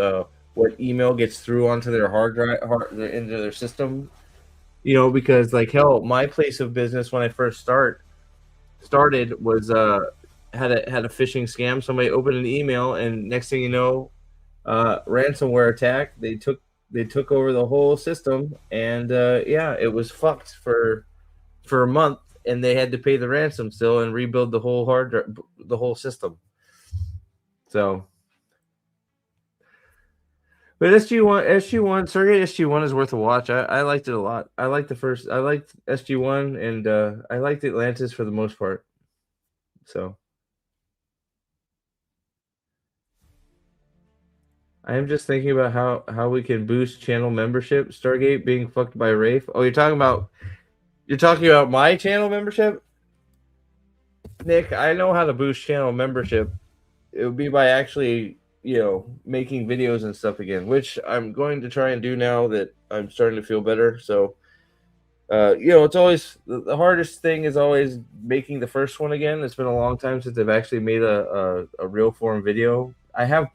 what email gets through onto their hard drive, into their system. Because like hell, my place of business when I first started was had a phishing scam. Somebody opened an email, and next thing you know, ransomware attack. They took over the whole system, and it was fucked for for a month, and they had to pay the ransom still and rebuild the whole the whole system. So, but SG1, Stargate SG1 is worth a watch. I liked it a lot. I liked SG1, and I liked Atlantis for the most part. So, I am just thinking about how we can boost channel membership. Stargate being fucked by Rafe. Oh, you're talking about my channel membership, Nick. I know how to boost channel membership. It would be by actually, making videos and stuff again, which I'm going to try and do now that I'm starting to feel better. So, it's always the hardest thing is always making the first one again. It's been a long time since I've actually made a real form video. I have.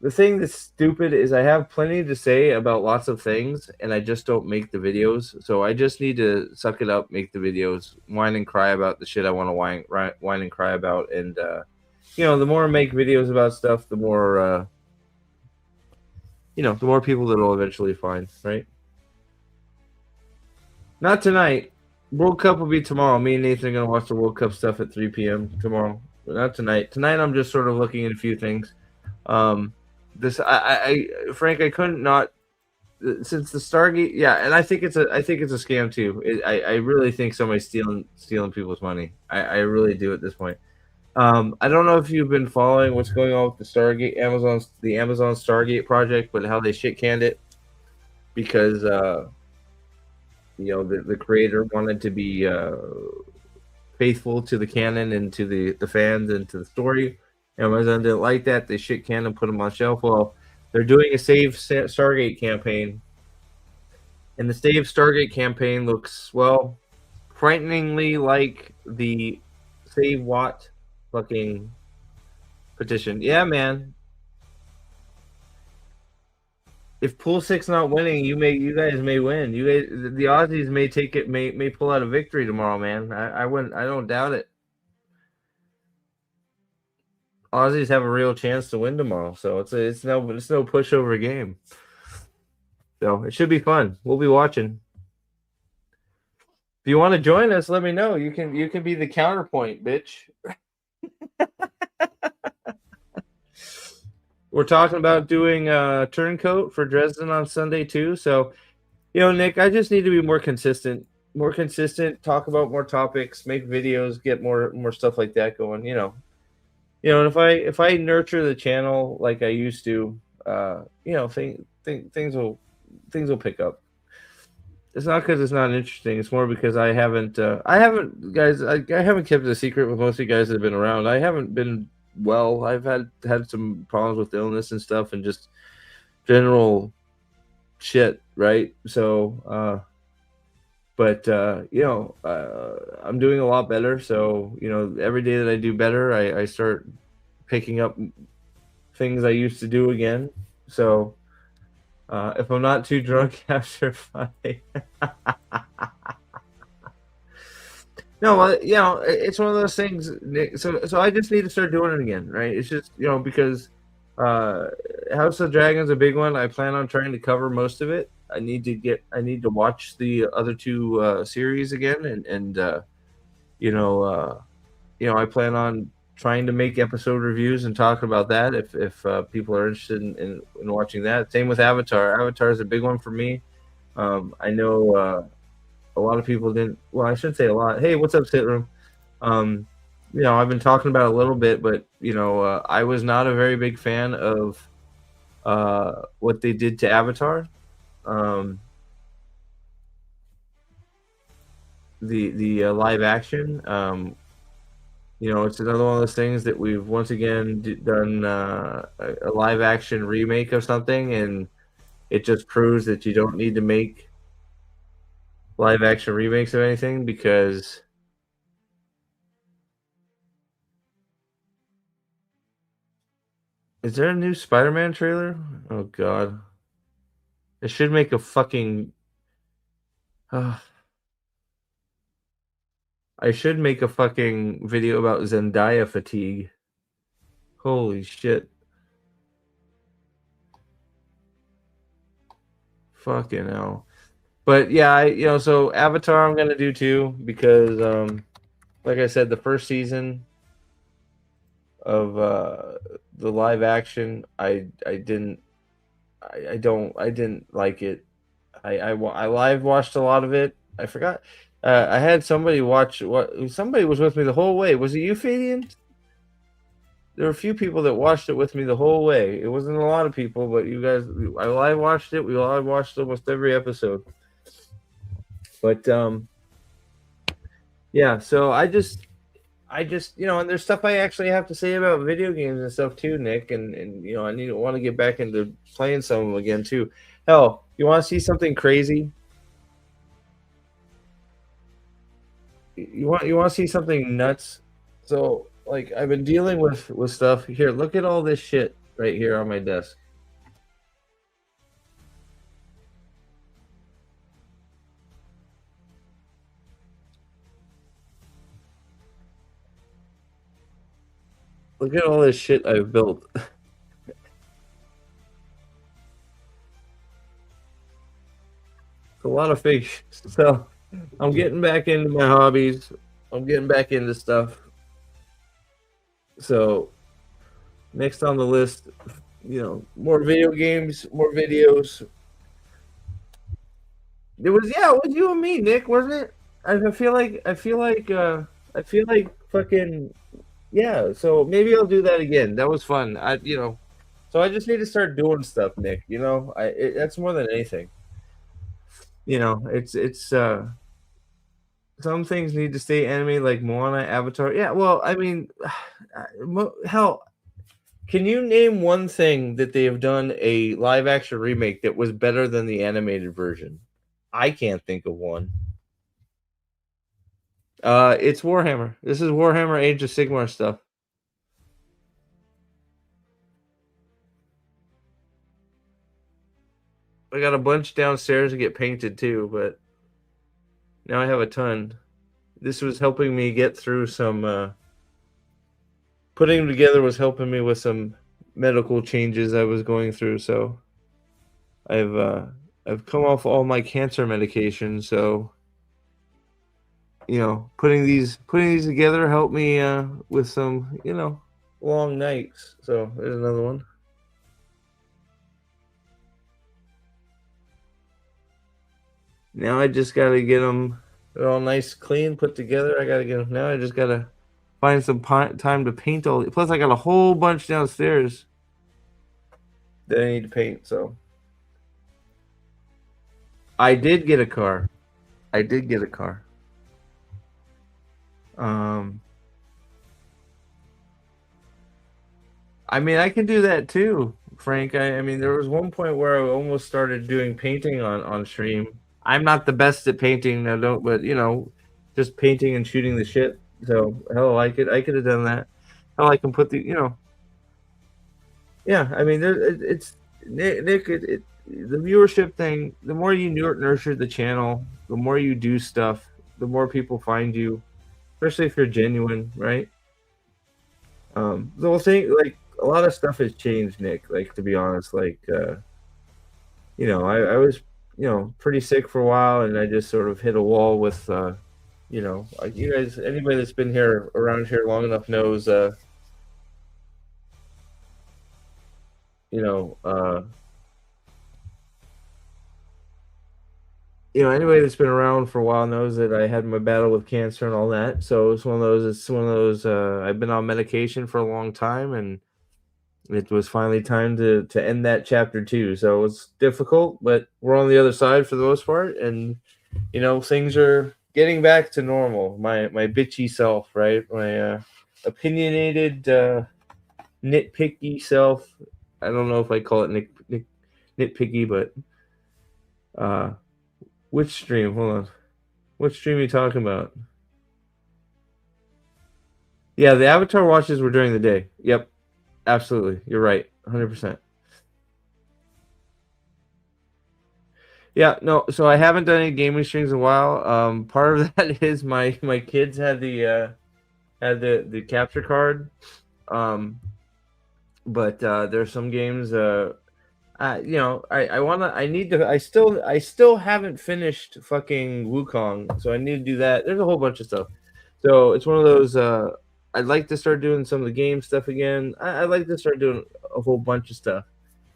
The thing that's stupid is I have plenty to say about lots of things, and I just don't make the videos. So I just need to suck it up, make the videos, whine and cry about the shit I want to whine and cry about. And, the more I make videos about stuff, the more, the more people that will eventually find, right? Not tonight. World Cup will be tomorrow. Me and Nathan are going to watch the World Cup stuff at 3 p.m. tomorrow. But not tonight. Tonight I'm just sort of looking at a few things. Frank, I couldn't not since the Stargate, yeah, and I think it's a scam too. I really think somebody's stealing people's money. I really do at this point. I don't know if you've been following what's going on with the Amazon Stargate project, but how they shit canned it because the creator wanted to be faithful to the canon and to the fans and to the story. Amazon didn't like that. They shit canned and put them on shelf. Well, they're doing a Save Stargate campaign. And the Save Stargate campaign looks, well, frighteningly like the Save Watt fucking petition. Yeah, man. If Pool 6 not winning, you guys may win. The Aussies may pull out a victory tomorrow, man. I don't doubt it. Aussies have a real chance to win tomorrow, so it's no pushover game. So it should be fun. We'll be watching. If you want to join us, let me know. You can be the counterpoint, bitch. We're talking about doing a turncoat for Dresden on Sunday too. So, Nick, I just need to be more consistent. Talk about more topics, make videos, get more stuff like that going. And if I nurture the channel like I used to, things will pick up. It's not because it's not interesting. It's more because I haven't kept it a secret with most of you guys that have been around. I haven't been well. I've had some problems with illness and stuff and just general shit, right? So, I'm doing a lot better. So, every day that I do better, I start picking up things I used to do again. So, if I'm not too drunk after 5. No, it's one of those things, Nick. So I just need to start doing it again, right? It's just, because House of Dragon's a big one. I plan on trying to cover most of it. I need to watch the other two series again, and I plan on trying to make episode reviews and talk about that if people are interested in watching that. Same with Avatar. Avatar is a big one for me. I know a lot of people didn't. Well, I shouldn't say a lot. Hey, what's up, Sit Room? I've been talking about it a little bit, but I was not a very big fan of what they did to Avatar. The live action. It's another one of those things that we've once again done a live action remake of something, and it just proves that you don't need to make live action remakes of anything because is there a new Spider-Man trailer? Oh god. It should make a fucking I should make a fucking video about Zendaya fatigue. Holy shit. Fucking hell. But yeah, so Avatar I'm gonna do too because like I said, the first season of the live action, I didn't I didn't like it. I live watched a lot of it. I forgot. I had somebody watch somebody was with me the whole way. Was it you, Fadian? There were a few people that watched it with me the whole way. It wasn't a lot of people, but you guys, I live watched it. We live watched almost every episode. But yeah. So I just, and there's stuff I actually have to say about video games and stuff too, Nick. And I want to get back into playing some of them again too. Hell, you want to see something crazy? You want to see something nuts? So like I've been dealing with stuff here. Look at all this shit right here on my desk. Look at all this shit I've built. It's a lot of fake. So I'm getting back into my hobbies. I'm getting back into stuff. So next on the list, more video games, more videos. It was you and me, Nick, wasn't it? I feel like fucking yeah. So maybe I'll do that again. That was fun. So I just need to start doing stuff, Nick. That's more than anything. It's some things need to stay animated, like Moana, Avatar. Yeah, well, I mean, hell, can you name one thing that they have done a live action remake that was better than the animated version? I can't think of one. It's Warhammer. This is Warhammer Age of Sigmar stuff. I got a bunch downstairs to get painted too, but now I have a ton. This was helping me get through some putting them together was helping me with some medical changes I was going through, so I've come off all my cancer medication, so putting these together helped me with some, long nights. So there's another one. Now I just got to get them all nice, clean, put together. I got to get them. Now I just got to find some time to paint all. Plus, I got a whole bunch downstairs that I need to paint. So I did get a car. I mean, I can do that too, Frank. I mean, there was one point where I almost started doing painting on stream. I'm not the best at painting, but just painting and shooting the shit. So hell, I could have done that. Hell, I can put yeah. I mean, it's Nick. The viewership thing. The more you nurture the channel, the more you do stuff, the more people find you, especially if you're genuine, right? The whole thing, like a lot of stuff has changed, Nick. Like to be honest, like I was pretty sick for a while, and I just sort of hit a wall with you guys. Anybody that's been here around here long enough knows anybody that's been around for a while knows that I had my battle with cancer and all that. So it's one of those. I've been on medication for a long time, and it was finally time to end that chapter too. So it's difficult, but we're on the other side for the most part, and things are getting back to normal. My bitchy self, right? My opinionated, nitpicky self. I don't know if I call it nitpicky, but which stream? Hold on. What stream are you talking about? Yeah, the Avatar watches were during the day. Yep. Absolutely. You're right. 100%. Yeah, no, so I haven't done any gaming streams in a while. Part of that is my kids had the capture card. But there's some games I still haven't finished fucking Wukong, so I need to do that. There's a whole bunch of stuff. So it's one of those. I'd like to start doing some of the game stuff again. I'd like to start doing a whole bunch of stuff.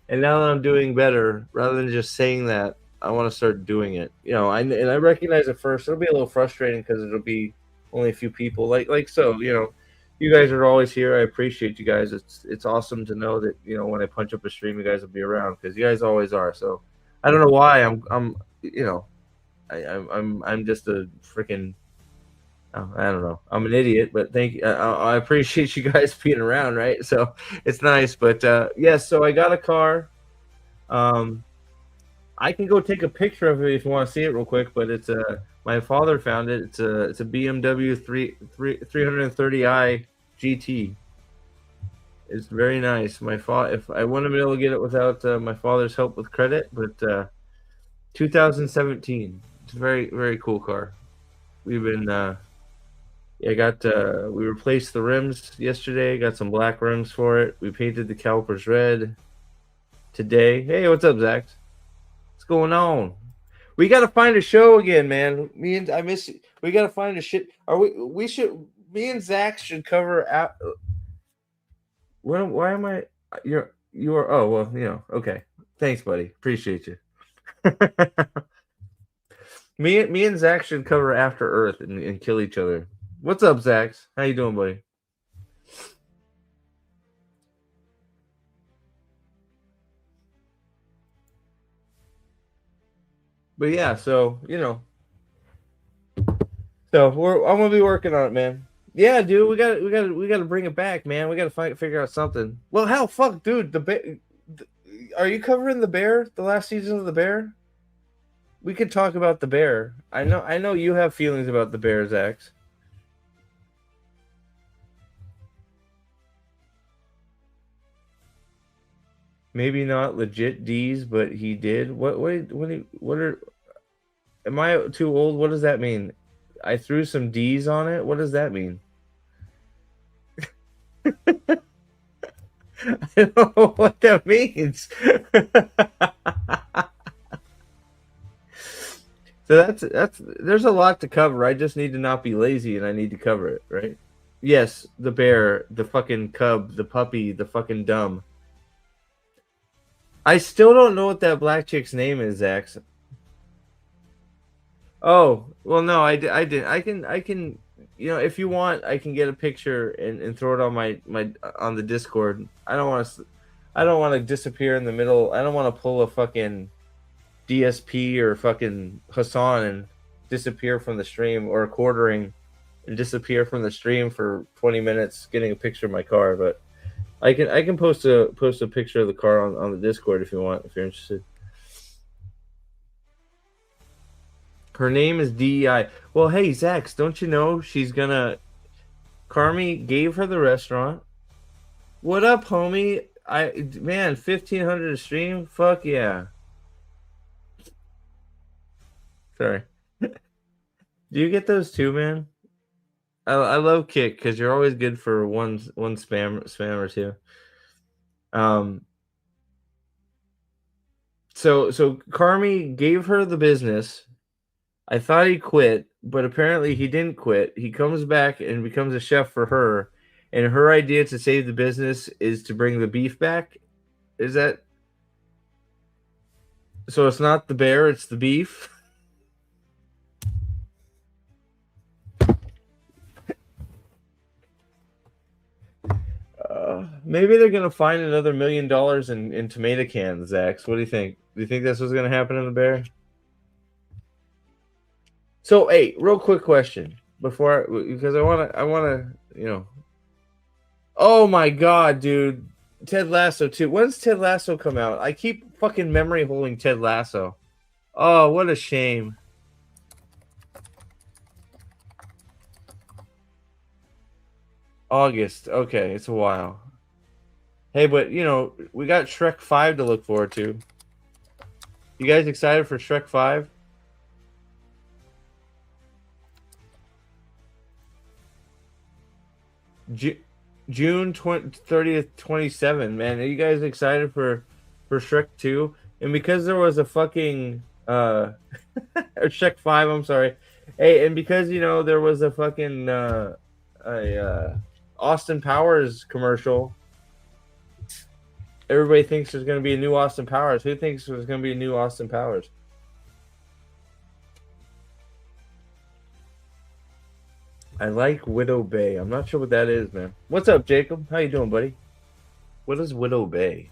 And now that I'm doing better, rather than just saying that, I want to start doing it. I recognize at first it'll be a little frustrating because it'll be only a few people. Like so. You guys are always here. I appreciate you guys. It's awesome to know that when I punch up a stream, you guys will be around because you guys always are. So I don't know why I'm just a freaking I don't know. I'm an idiot, but thank you. I appreciate you guys being around, right? So it's nice. But yes, so I got a car. I can go take a picture of it if you want to see it real quick. But it's my father found it. It's a BMW 330i GT. It's very nice. If I wouldn't have been able to get it without my father's help with credit, but 2017. It's a very, very cool car. We've been we replaced the rims yesterday, got some black rims for it. We painted the calipers red today. Hey, what's up, Zach? What's going on? We got to find a show again, man. I miss you. We got to find a shit. Me and Zach should cover out. Why am I? You are. Oh well, okay. Thanks, buddy. Appreciate you. me and Zach should cover After Earth and kill each other. What's up, Zach? How you doing, buddy? But yeah, so I'm gonna be working on it, man. Yeah, dude, we got to bring it back, man. We got to figure out something. Well, hell, fuck, dude. Are you covering the Bear? The last season of the Bear? We could talk about the Bear. I know you have feelings about the Bear, Zach. Maybe not legit D's, but he did. What are? Am I too old? What does that mean? I threw some D's on it. What does that mean? I don't know what that means. So that's there's a lot to cover. I just need to not be lazy and I need to cover it, right? Yes, the bear, the fucking cub, the puppy, the fucking dumb. I still don't know what that black chick's name is, Zach. Oh, well, no, I did. I can, if you want, I can get a picture and throw it on my on the Discord. I don't want to disappear in the middle. I don't want to pull a fucking DSP or fucking Hassan and disappear from the stream, or a quartering and disappear from the stream for 20 minutes getting a picture of my car. But I can post a picture of the car on the Discord if you want, if you're interested. Her name is DEI. Well, hey, Zax, don't you know she's gonna... Carmi gave her the restaurant. What up, homie? Man, 1,500 a stream? Fuck yeah. Sorry. Do you get those too, man? I love Kick because you're always good for one spam or two. So Carmi gave her the business. I thought he quit, but apparently he didn't quit. He comes back and becomes a chef for her, and her idea to save the business is to bring the beef back. Is that... So it's not the bear, it's the beef? Maybe they're going to find another $1 million in tomato cans, Zach. What do you think? Do you think that's what's going to happen in the bear? So, hey, real quick question because I want to, Oh my God, dude. Ted Lasso 2. When's Ted Lasso come out? I keep fucking memory holding Ted Lasso. Oh, what a shame. August. Okay, it's a while. Hey, but, we got Shrek 5 to look forward to. You guys excited for Shrek 5? June 30th, 27. Man, are you guys excited for for Shrek 2, and because there was a fucking or Shrek 5, I'm sorry. Hey, and because there was a fucking Austin Powers commercial, everybody thinks there's going to be a new Austin Powers. Who thinks there's going to be a new Austin Powers? I like Widow Bay. I'm not sure what that is, man. What's up, Jacob? How you doing, buddy? What is Widow Bay?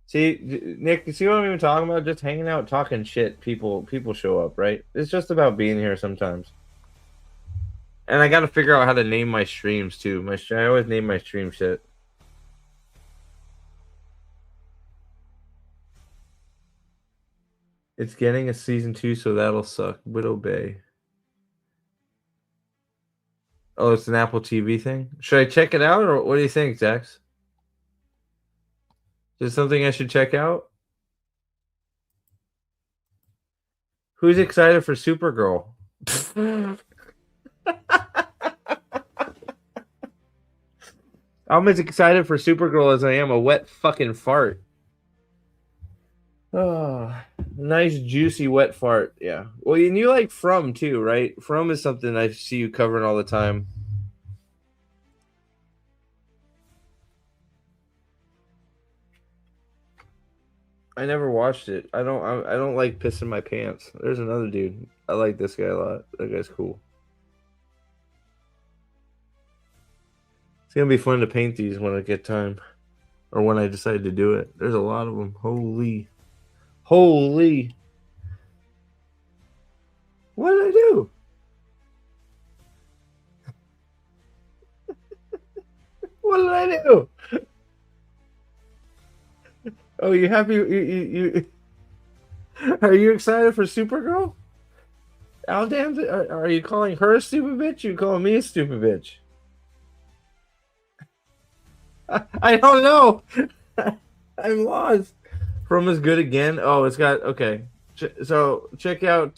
See, Nick, you see what I'm even talking about? Just hanging out, talking shit. People show up, right? It's just about being here sometimes. And I got to figure out how to name my streams too. I always name my stream shit. It's getting a season 2, so that'll suck. Widow Bay. Oh, it's an Apple TV thing? Should I check it out, or what do you think, Jax? Is it something I should check out? Who's excited for Supergirl? I'm as excited for Supergirl as I am a wet fucking fart. Oh, nice juicy wet fart. Yeah. Well, and you like From too, right? From is something I see you covering all the time. I never watched it. I don't like pissing my pants. There's another dude. I like this guy a lot. That guy's cool. It's gonna be fun to paint these when I get time, or when I decide to do it. There's a lot of them. Holy. What did I do? What did I do? Oh, you happy? You are you excited for Supergirl? Aldam, are you calling her a stupid bitch? You calling me a stupid bitch? I don't know. I'm lost. From is good again. Oh, it's got okay. So check out.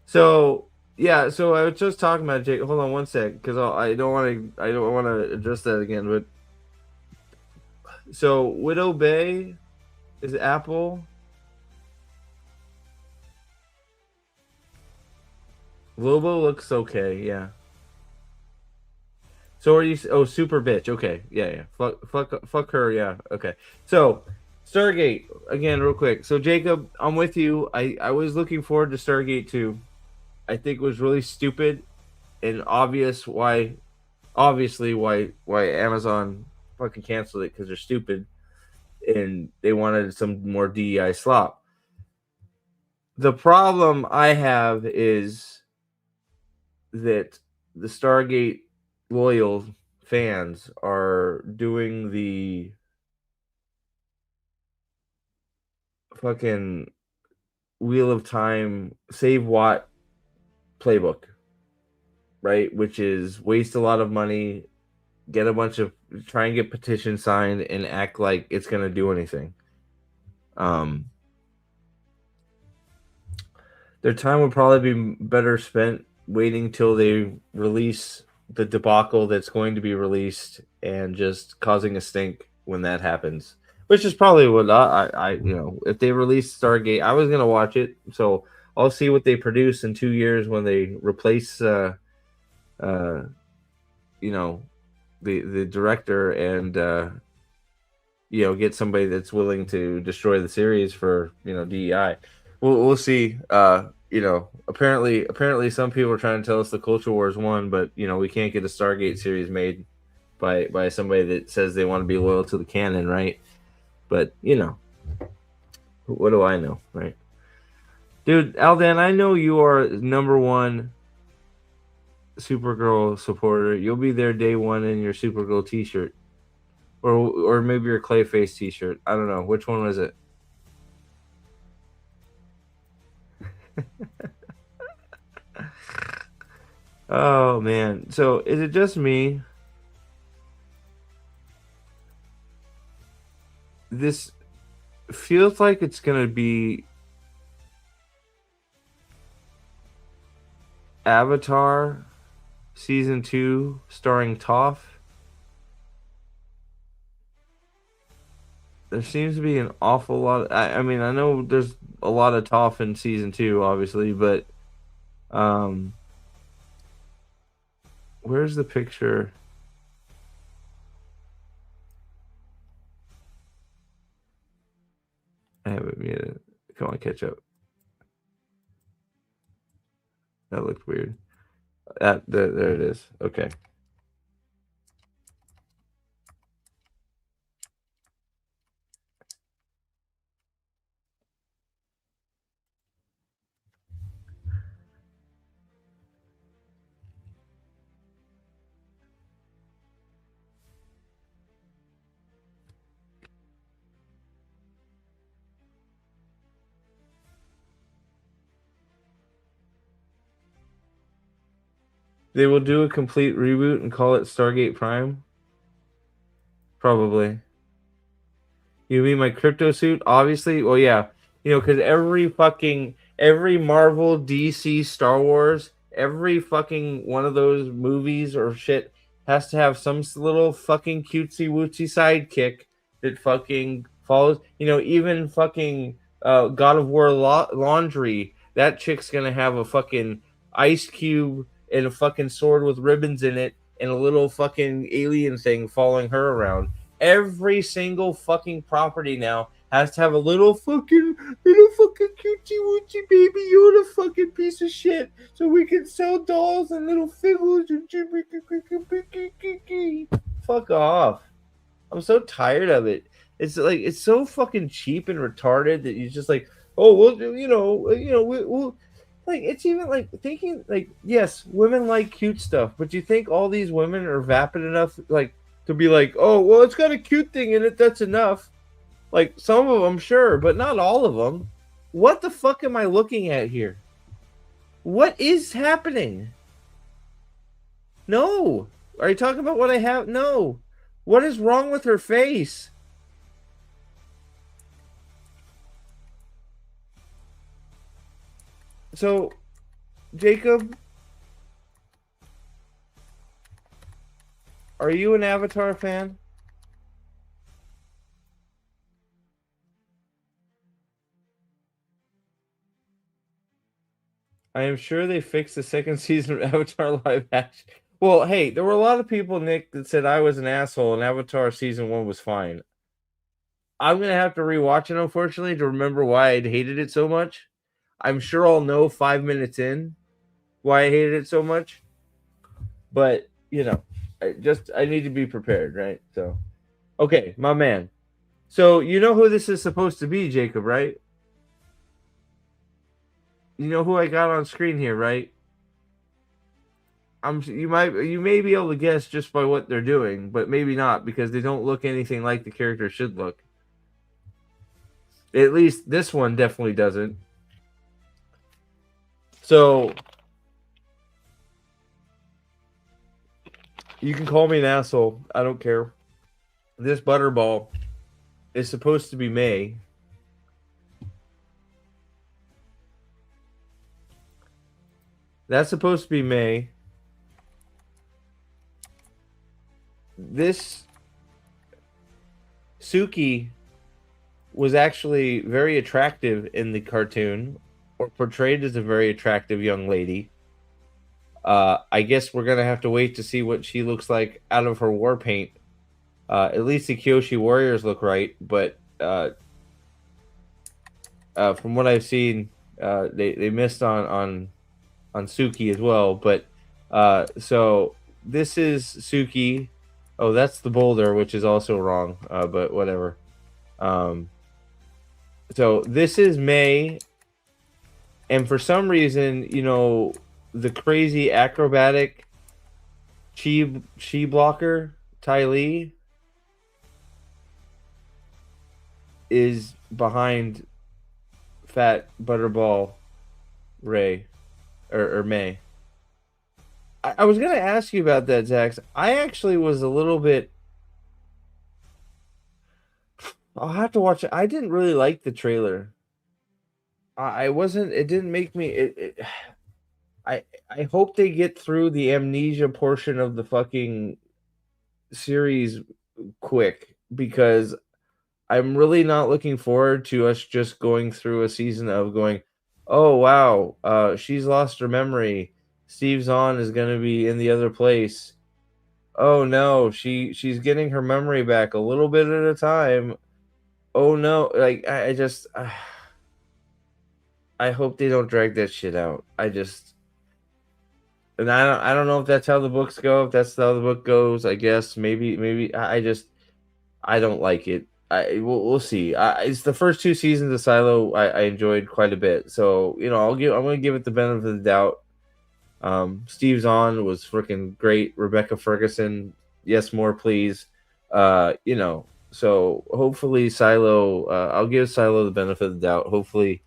So yeah. So I was just talking about Jake. Hold on one sec, because I don't want to address that again. But so Widow Bay is Apple. Lobo looks okay. Yeah. So are you? Oh, super bitch. Okay, yeah. Fuck her. Yeah. Okay. So, Stargate again, real quick. So Jacob, I'm with you. I was looking forward to Stargate 2. I think it was really stupid and obviously why Amazon fucking canceled it, because they're stupid and they wanted some more DEI slop. The problem I have is that the Stargate loyal fans are doing the fucking Wheel of Time save Watt playbook, right? Which is waste a lot of money, try and get petitions signed, and act like it's gonna do anything. Their time would probably be better spent waiting till they release the debacle that's going to be released and just causing a stink when that happens, which is probably what I if they release Stargate, I was gonna watch it, so I'll see what they produce in 2 years when they replace the director and get somebody that's willing to destroy the series for DEI. We'll see. Apparently some people are trying to tell us the culture wars won, but we can't get a Stargate series made by somebody that says they want to be loyal to the canon, right? But what do I know, right? Dude, Aldan, I know you are #1 Supergirl supporter. You'll be there day one in your Supergirl t-shirt, or maybe your Clayface t-shirt. I don't know, which one was it? Oh man, so is it just me? This feels like it's gonna be Avatar season 2 starring Toph, There seems to be an awful lot. I mean, I know there's a lot of Toph in season 2, obviously, but where's the picture? I haven't muted. Come on, catch up. That looked weird. There it is. Okay. They will do a complete reboot and call it Stargate Prime? Probably. You mean my crypto suit? Obviously. Well, yeah. Because every Marvel, DC, Star Wars, every fucking one of those movies or shit has to have some little fucking cutesy wootsy sidekick that fucking follows. Even fucking God of War Laundry. That chick's gonna have a fucking ice cube and a fucking sword with ribbons in it and a little fucking alien thing following her around. Every single fucking property now has to have a little fucking cutesy wootsy baby Yoda fucking piece of shit so we can sell dolls and little figures and fuck off. I'm so tired of it. It's so fucking cheap and retarded that you just like, oh well, we'll like, it's even like thinking like, yes, women like cute stuff, but do you think all these women are vapid enough like to be like, oh well, it's got a cute thing in it, that's enough? Like, some of them, sure, but not all of them. What the fuck am I looking at here? What is happening? No. Are you talking about what I have? No. What is wrong with her face? So, Jacob, are you an Avatar fan? I am sure they fixed the second season of Avatar live action. Well, hey, there were a lot of people, Nick, that said I was an asshole and Avatar season 1 was fine. I'm going to have to rewatch it, unfortunately, to remember why I'd hated it so much. I'm sure I'll know 5 minutes in why I hated it so much. But, I need to be prepared, right? So, okay, my man. So, you know who this is supposed to be, Jacob, right? You know who I got on screen here, right? You may be able to guess just by what they're doing, but maybe not because they don't look anything like the character should look. At least this one definitely doesn't. So you can call me an asshole. I don't care. This Butterball is supposed to be May. That's supposed to be May. This Suki was actually very attractive in the cartoon, or portrayed as a very attractive young lady. I guess we're gonna have to wait to see what she looks like out of her war paint. At least the Kyoshi Warriors look right, but from what I've seen, they missed on Suki as well. But so this is Suki. Oh, that's the boulder, which is also wrong. But whatever. So this is May, and for some reason, the crazy acrobatic chi blocker Ty Lee is behind Fat Butterball Ray or May. I was gonna ask you about that, Zax. I actually was a little bit. I'll have to watch it. I didn't really like the trailer. I wasn't. It didn't make me. I hope they get through the amnesia portion of the fucking series quick, because I'm really not looking forward to us just going through a season of going, oh wow, she's lost her memory. Steve Zahn is gonna be in the other place. Oh no, she's getting her memory back a little bit at a time. Oh no, like I just I hope they don't drag that shit out. And I don't know if that's how the books go. If that's how the book goes, I guess maybe I don't like it. We'll see. It's the first two seasons of Silo I enjoyed quite a bit. So I'm gonna give it the benefit of the doubt. Steve Zahn was freaking great. Rebecca Ferguson, yes, more please. So hopefully Silo. I'll give Silo the benefit of the doubt. Hopefully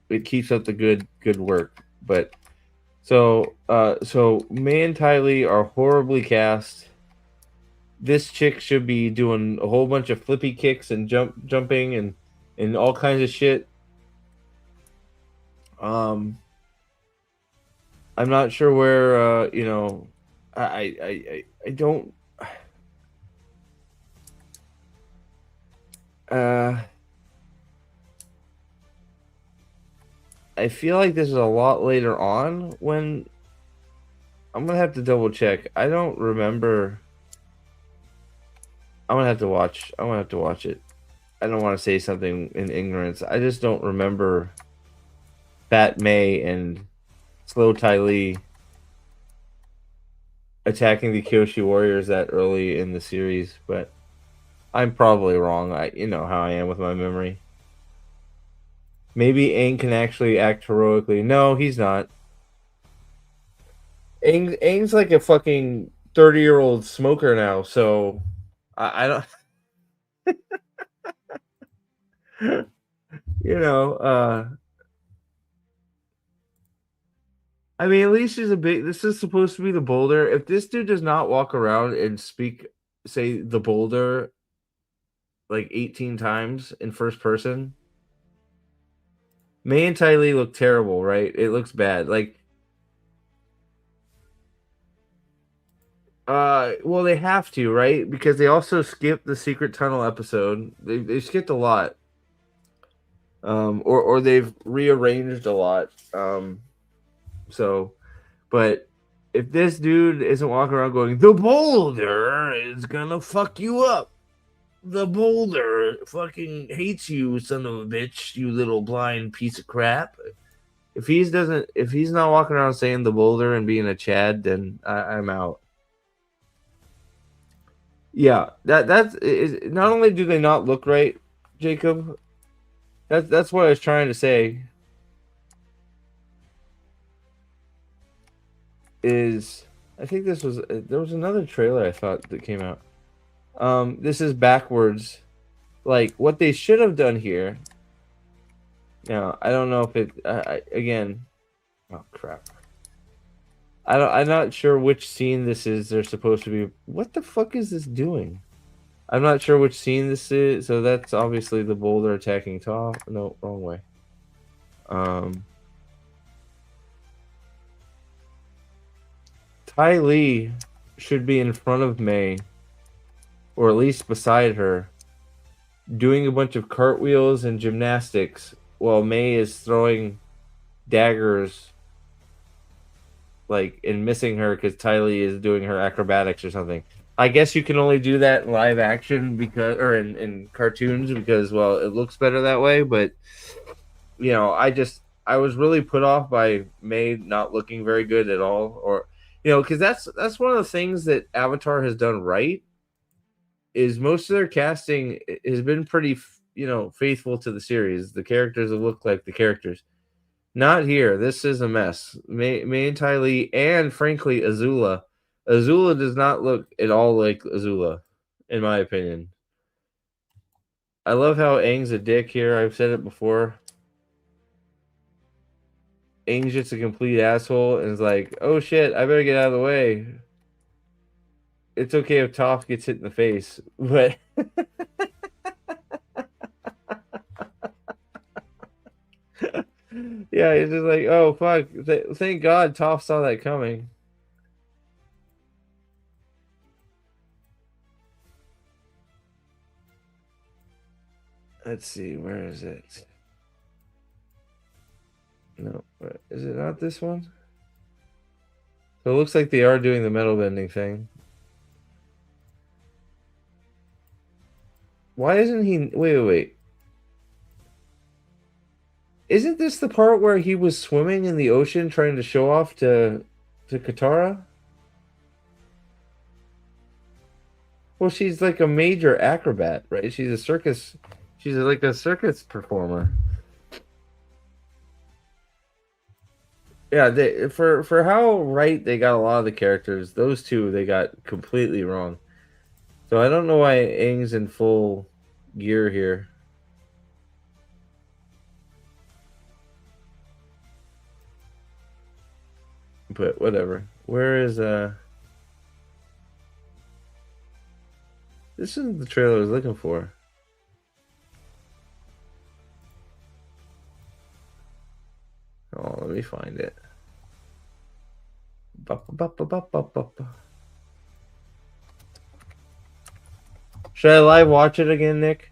it keeps up the good work. But so May and Ty Lee are horribly cast. This chick should be doing a whole bunch of flippy kicks and jumping and all kinds of shit. I'm not sure where I don't I feel like this is a lot later on when I'm gonna have to double check. I don't remember. I'm gonna have to watch. I'm gonna have to watch it. I don't want to say something in ignorance. I just don't remember Fat May and Slow Ty Lee attacking the Kyoshi Warriors that early in the series, but I'm probably wrong. You know how I am with my memory. Maybe Aang can actually act heroically. No, he's not. Aang's like a fucking 30-year-old smoker now, so I don't I mean, at least this is supposed to be the boulder. If this dude does not walk around and say the boulder like 18 times in first person, May and Ty Lee look terrible, right? It looks bad. Like, well, they have to, right? Because they also skipped the secret tunnel episode. They skipped a lot. Or they've rearranged a lot. But if this dude isn't walking around going, the boulder is gonna fuck you up. The boulder fucking hates you, son of a bitch, you little blind piece of crap. If he's not walking around saying the boulder and being a Chad, then I'm out. Yeah, that's not only do they not look right, Jacob. That's what I was trying to say. I think there was another trailer I thought that came out. This is backwards. Like what they should have done here. Now I don't know if it again. Oh crap! I'm not sure which scene this is. They're supposed to be. What the fuck is this doing? I'm not sure which scene this is. So that's obviously the boulder attacking Toph. No, wrong way. Ty Lee should be in front of May, or at least beside her, doing a bunch of cartwheels and gymnastics while May is throwing daggers, like, and missing her because Ty Lee is doing her acrobatics or something. I guess you can only do that in live action or in cartoons because, well, it looks better that way. But I was really put off by May not looking very good at all, or because that's one of the things that Avatar has done right. Is most of their casting has been pretty, faithful to the series. The characters that look like the characters. Not here. This is a mess. May and Ty Lee, and frankly, Azula. Azula does not look at all like Azula, in my opinion. I love how Aang's a dick here. I've said it before. Aang's just a complete asshole and is like, oh shit, I better get out of the way. It's okay if Toph gets hit in the face, but yeah, it's just like, oh fuck, thank God Toph saw that coming. Let's see, where is it? No, is it not this one? So it looks like they are doing the metal bending thing. Why isn't he? Wait. Isn't this the part where he was swimming in the ocean trying to show off to Katara? Well, she's like a major acrobat, right? She's a circus. She's like a circus performer. Yeah, for how right they got a lot of the characters, those two they got completely wrong. So I don't know why Aang's in full gear here. But whatever. Where is this isn't the trailer I was looking for. Oh, let me find it. Should I live watch it again, Nick?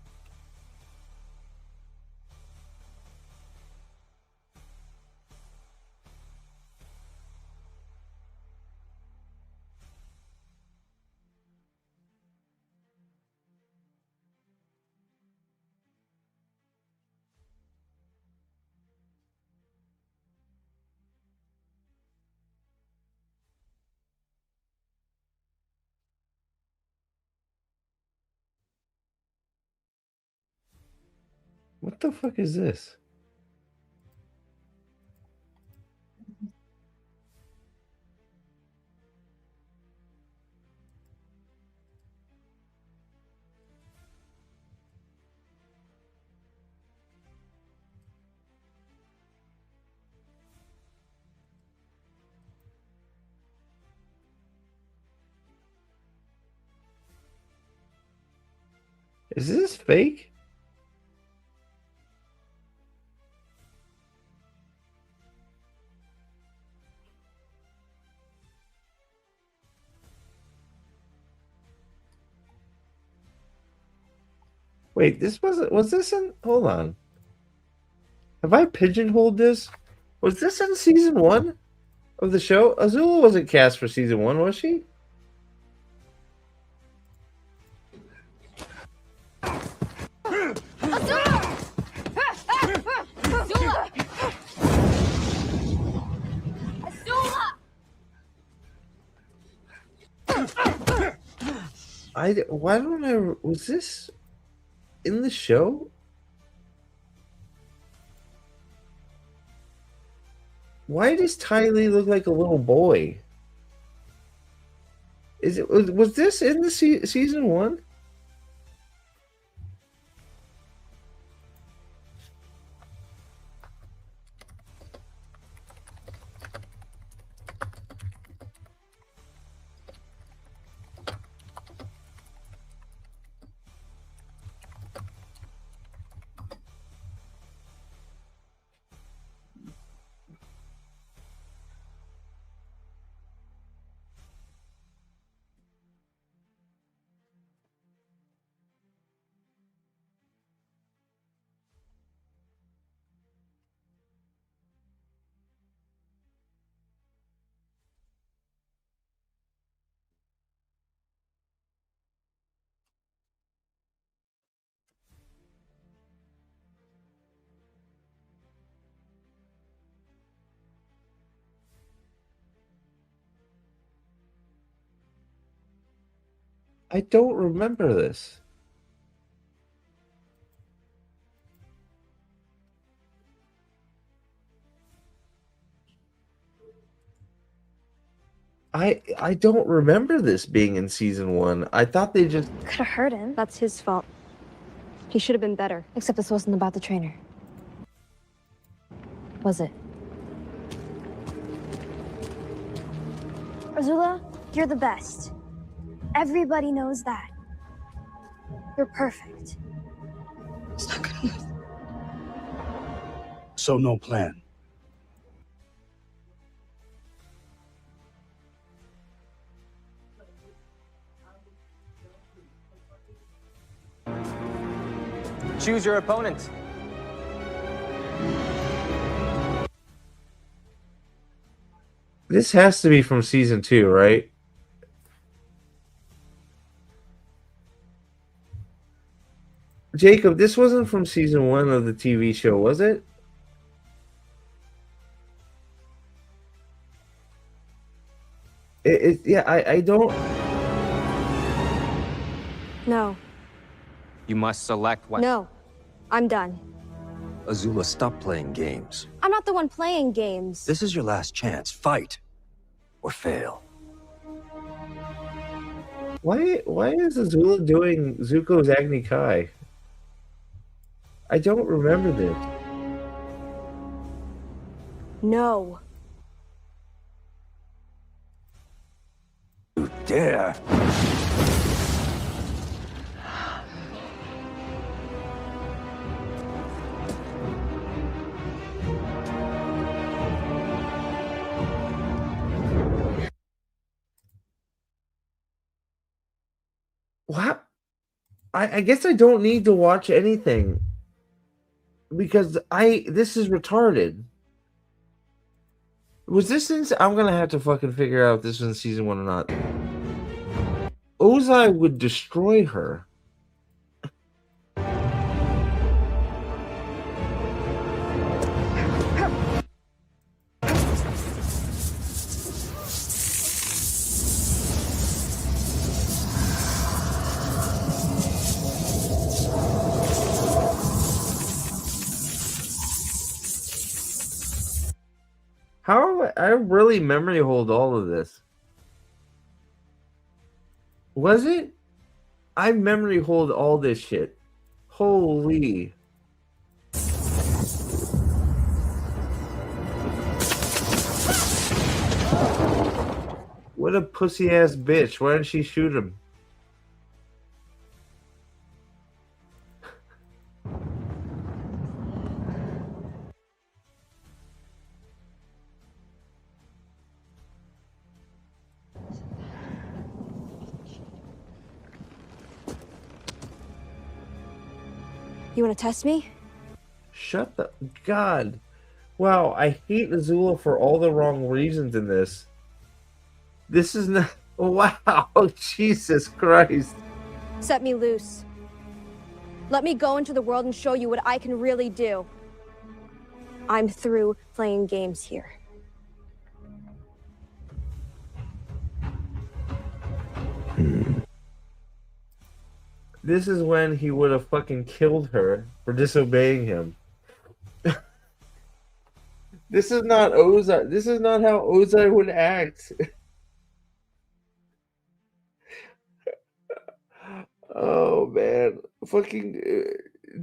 What the fuck is this? Is this fake? Wait, was this in, hold on. Have I pigeonholed this? Was this in season 1 of the show? Azula wasn't cast for season 1, was she? Why don't I, was this in the show? Why does Ty Lee look like a little boy? Was this in the season 1? I don't remember this. I don't remember this being in season 1. I thought they just Could have hurt him. That's his fault. He should have been better. Except this wasn't about the trainer. Was it? Azula, you're the best. Everybody knows that. You're perfect. It's not good enough. So no plan. Choose your opponent. This has to be from season 2, right? Jacob, this wasn't from season 1 of the TV show, was it? Yeah, I don't. No. You must select one. No. I'm done. Azula, stop playing games. I'm not the one playing games. This is your last chance. Fight or fail. Why is Azula doing Zuko's Agni Kai? I don't remember this. No. You dare. What? I guess I don't need to watch anything because this is retarded. Was this in? I'm gonna have to fucking figure out if this was in season 1 or not. Ozai would destroy her. How I really memory hold all of this? Was it? I memory hold all this shit. Holy. What a pussy ass bitch. Why didn't she shoot him? You want to test me? Shut the God. Wow, I hate Azula for all the wrong reasons in this. This is not. Wow, Jesus Christ. Set me loose. Let me go into the world and show you what I can really do. I'm through playing games here. This is when he would have fucking killed her for disobeying him. This is not Ozai. This is not how Ozai would act. Oh man, fucking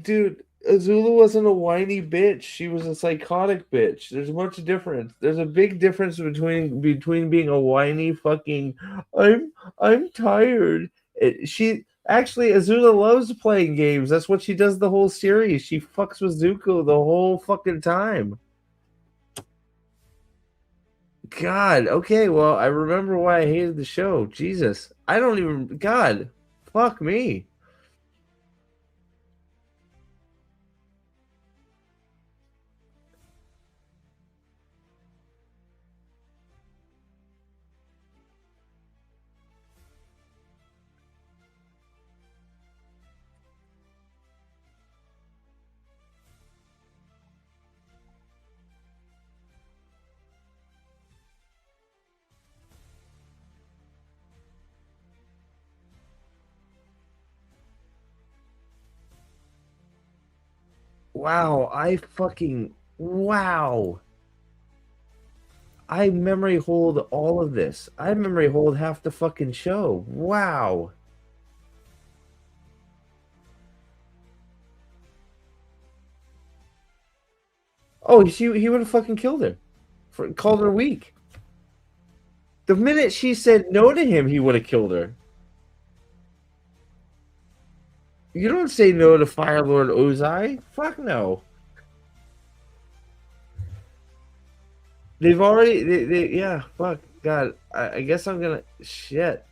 dude. Azula wasn't a whiny bitch. She was a psychotic bitch. There's much difference. There's a big difference between being a whiny fucking I'm tired. She actually Azula loves playing games. That's what she does the whole series. She fucks with Zuko the whole fucking time. God, okay, well, I remember why I hated the show. Jesus. I don't even God. Fuck me. Wow, wow. I memory hold all of this. I memory hold half the fucking show. Wow. Oh, he would have fucking killed her. Called her weak. The minute she said no to him, he would have killed her. You don't say no to Fire Lord Ozai. Fuck no. They've already, yeah, fuck, God. I guess I'm gonna, shit.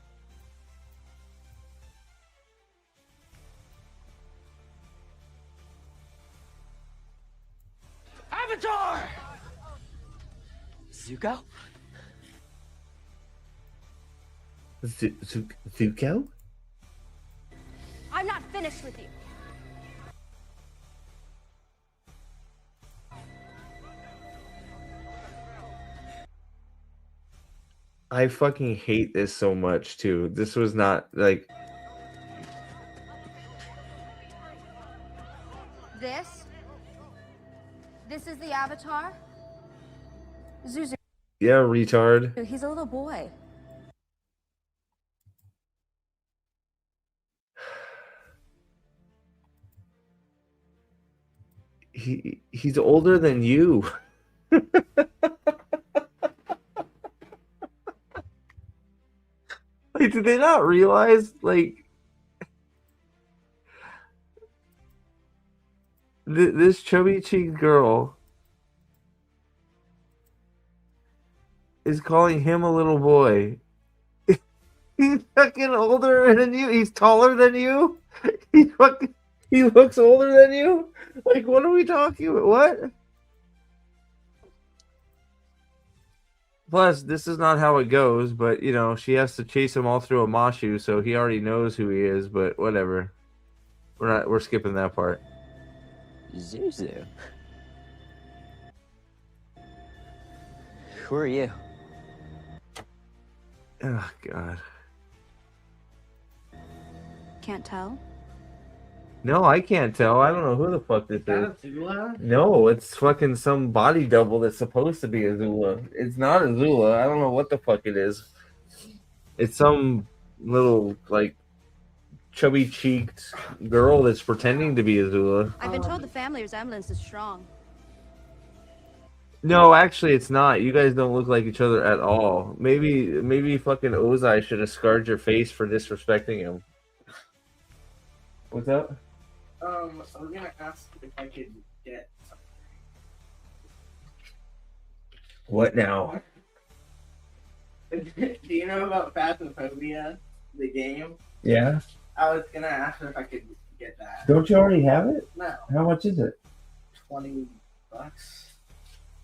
Avatar! Zuko? Zuko? I'm not finished with you. I fucking hate this so much too. This was not like This is the Avatar. Zuzu. yeah, retard. He's a little boy. He's older than you. Like, did they not realize like this chubby cheeked girl is calling him a little boy? He's fucking older than you. He's taller than you. He looks older than you. Like, what are we talking about? What? Plus, this is not how it goes, but you know, she has to chase him all through a Mashu, so he already knows who he is, but whatever. We're skipping that part. Zuzu. Who are you? Oh god. Can't tell. No, I can't tell. I don't know who the fuck this is. No, it's fucking some body double that's supposed to be Azula. It's not Azula. I don't know what the fuck it is. It's some little like chubby cheeked girl that's pretending to be Azula. I've been told the family resemblance is strong. No, actually, it's not. You guys don't look like each other at all. Maybe fucking Ozai should have scarred your face for disrespecting him. What's up? I was gonna ask if I could get something. What now? Do you know about Phasmophobia, the game? Yeah. I was gonna ask if I could get that. Don't you already have it? No. How much is it? $20.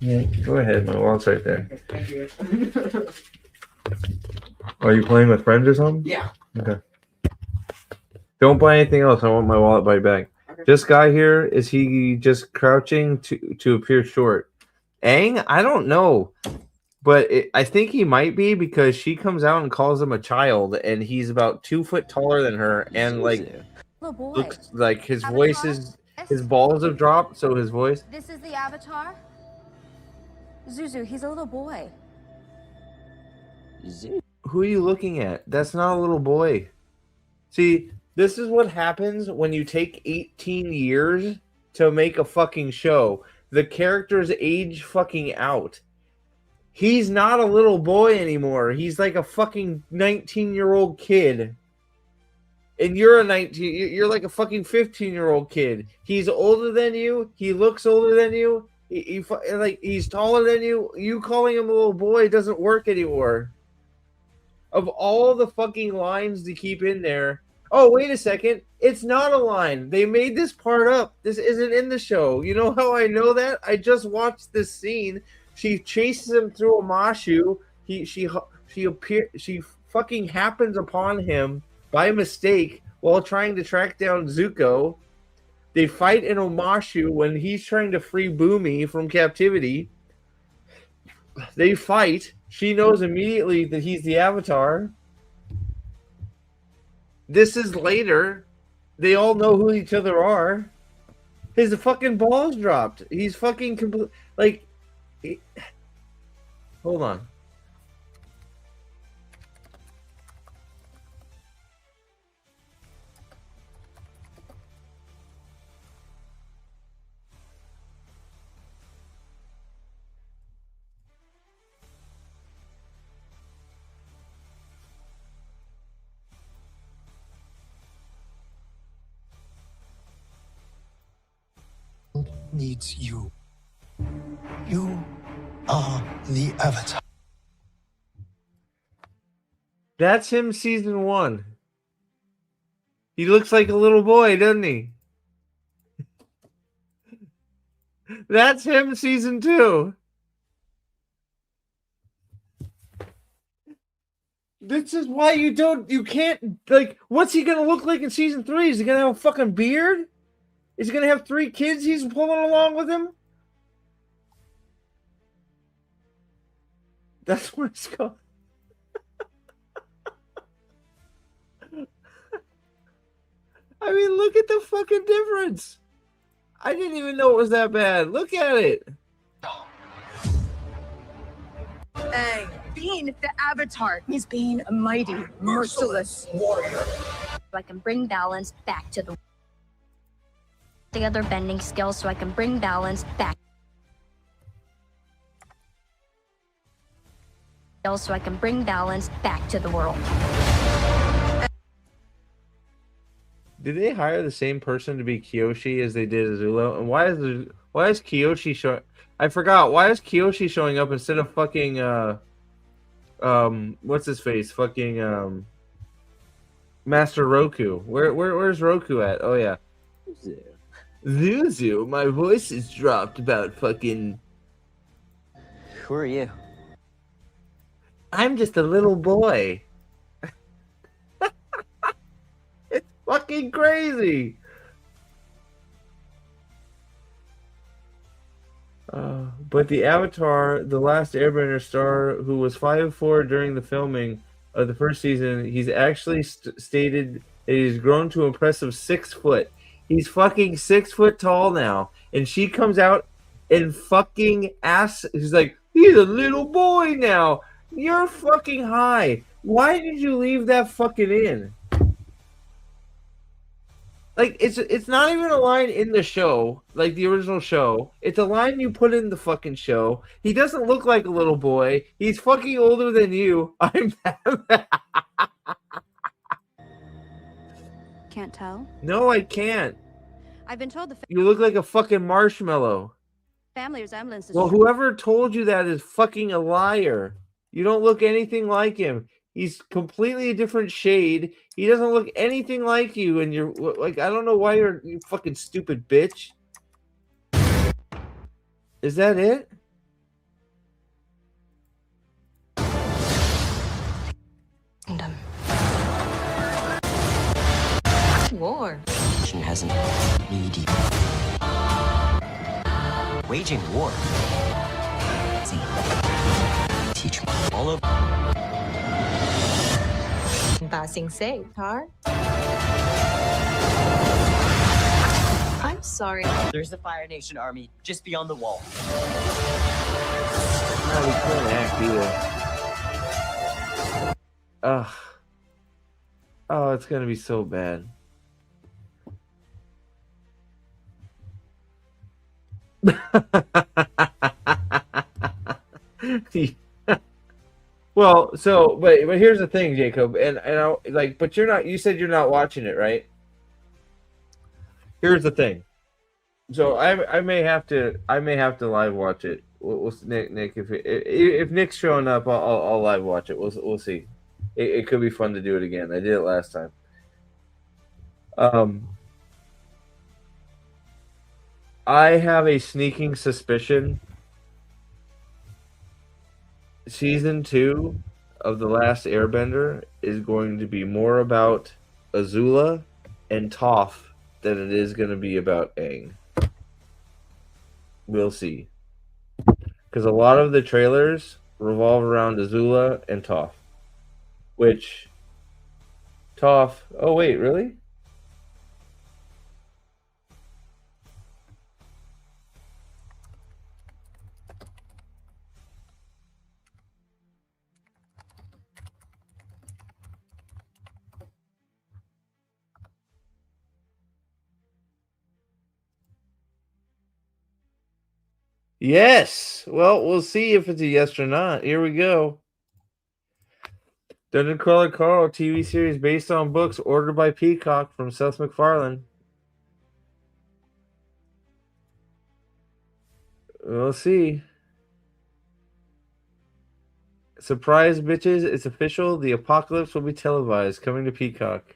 Yeah, go ahead. My wallet's right there. Thank you. Are you playing with friends or something? Yeah. Okay. Don't buy anything else. I want my wallet by bag. Okay. This guy here, is he just crouching to appear short? Aang? I don't know. But I think he might be because she comes out and calls him a child, and he's about 2 foot taller than her, and like Little boy. looks like his Avatar? voice is his balls have dropped, so his voice. This is the Avatar. Zuzu, he's a little boy. Zuzu. Who are you looking at? That's not a little boy. See, this is what happens when you take 18 years to make a fucking show. The characters age fucking out. He's not a little boy anymore. He's like a fucking 19-year-old kid. And you're you're like a fucking 15-year-old kid. He's older than you. He looks older than you. He's taller than you. You calling him a little boy doesn't work anymore. Of all the fucking lines to keep in there. Oh, wait a second. It's not a line. They made this part up. This isn't in the show. You know how I know that? I just watched this scene. She chases him through a Mashu. She fucking happens upon him by mistake while trying to track down Zuko. They fight in Omashu when he's trying to free Boomy from captivity. They fight. She knows immediately that he's the Avatar. This is later. They all know who each other are. His fucking balls dropped. He's fucking complete. Like, hold on. Needs you. You are the Avatar. That's him season 1. He looks like a little boy, doesn't he? That's him season 2. This is why you can't, like, what's he gonna look like in season 3? Is he gonna have a fucking beard? Is he gonna have 3 kids he's pulling along with him? That's what it's called. I mean, look at the fucking difference. I didn't even know it was that bad. Look at it. Hey, being the Avatar is being a mighty, merciless warrior. So I can bring balance back to the other bending skills so I can bring balance back. So I can bring balance back to the world. Did they hire the same person to be Kyoshi as they did Azula? And why is Kyoshi showing? I forgot. Why is Kyoshi showing up instead of fucking what's his face? Fucking Master Roku. Where's Roku at? Oh yeah. Zuzu, my voice is dropped about fucking. Who are you? I'm just a little boy. It's fucking crazy. But the Avatar, the last Airbender star, who was 5'4" during the filming of the first season, he's actually stated that he's grown to impressive 6 foot. He's fucking 6 foot tall now, and she comes out and fucking he's like, he's a little boy now. You're fucking high. Why did you leave that fucking in? Like, it's not even a line in the show, like the original show. It's a line you put in the fucking show. He doesn't look like a little boy. He's fucking older than you. I'm Can't tell. No, I can't. I've been told the You look like a fucking marshmallow. family resemblance is Well, true. whoever told you that is fucking a liar. You don't look anything like him. He's completely a different shade. He doesn't look anything like you, and you're like, I don't know why you fucking stupid bitch. Is that it? War. Hasn't needy. Waging war. Teach me all of. Passing safe, huh? I'm sorry. There's the Fire Nation army just beyond the wall. No, he can't act either. Ugh. Oh, it's gonna be so bad. Well, so but here's the thing, Jacob, and I like, but you're not. You said you're not watching it, right? Here's the thing. So I may have to live watch it. We'll Nick, if Nick's showing up, I'll live watch it. We'll see. It could be fun to do it again. I did it last time. I have a sneaking suspicion season 2 of The Last Airbender is going to be more about Azula and Toph than it is going to be about Aang. We'll see. Because a lot of the trailers revolve around Azula and Toph. Which... Toph... Oh, wait, really? Yes. Well, we'll see if it's a yes or not. Here we go. Dungeon Crawler Carl TV series based on books ordered by Peacock from Seth MacFarlane. We'll see. Surprise, bitches. It's official. The apocalypse will be televised. Coming to Peacock.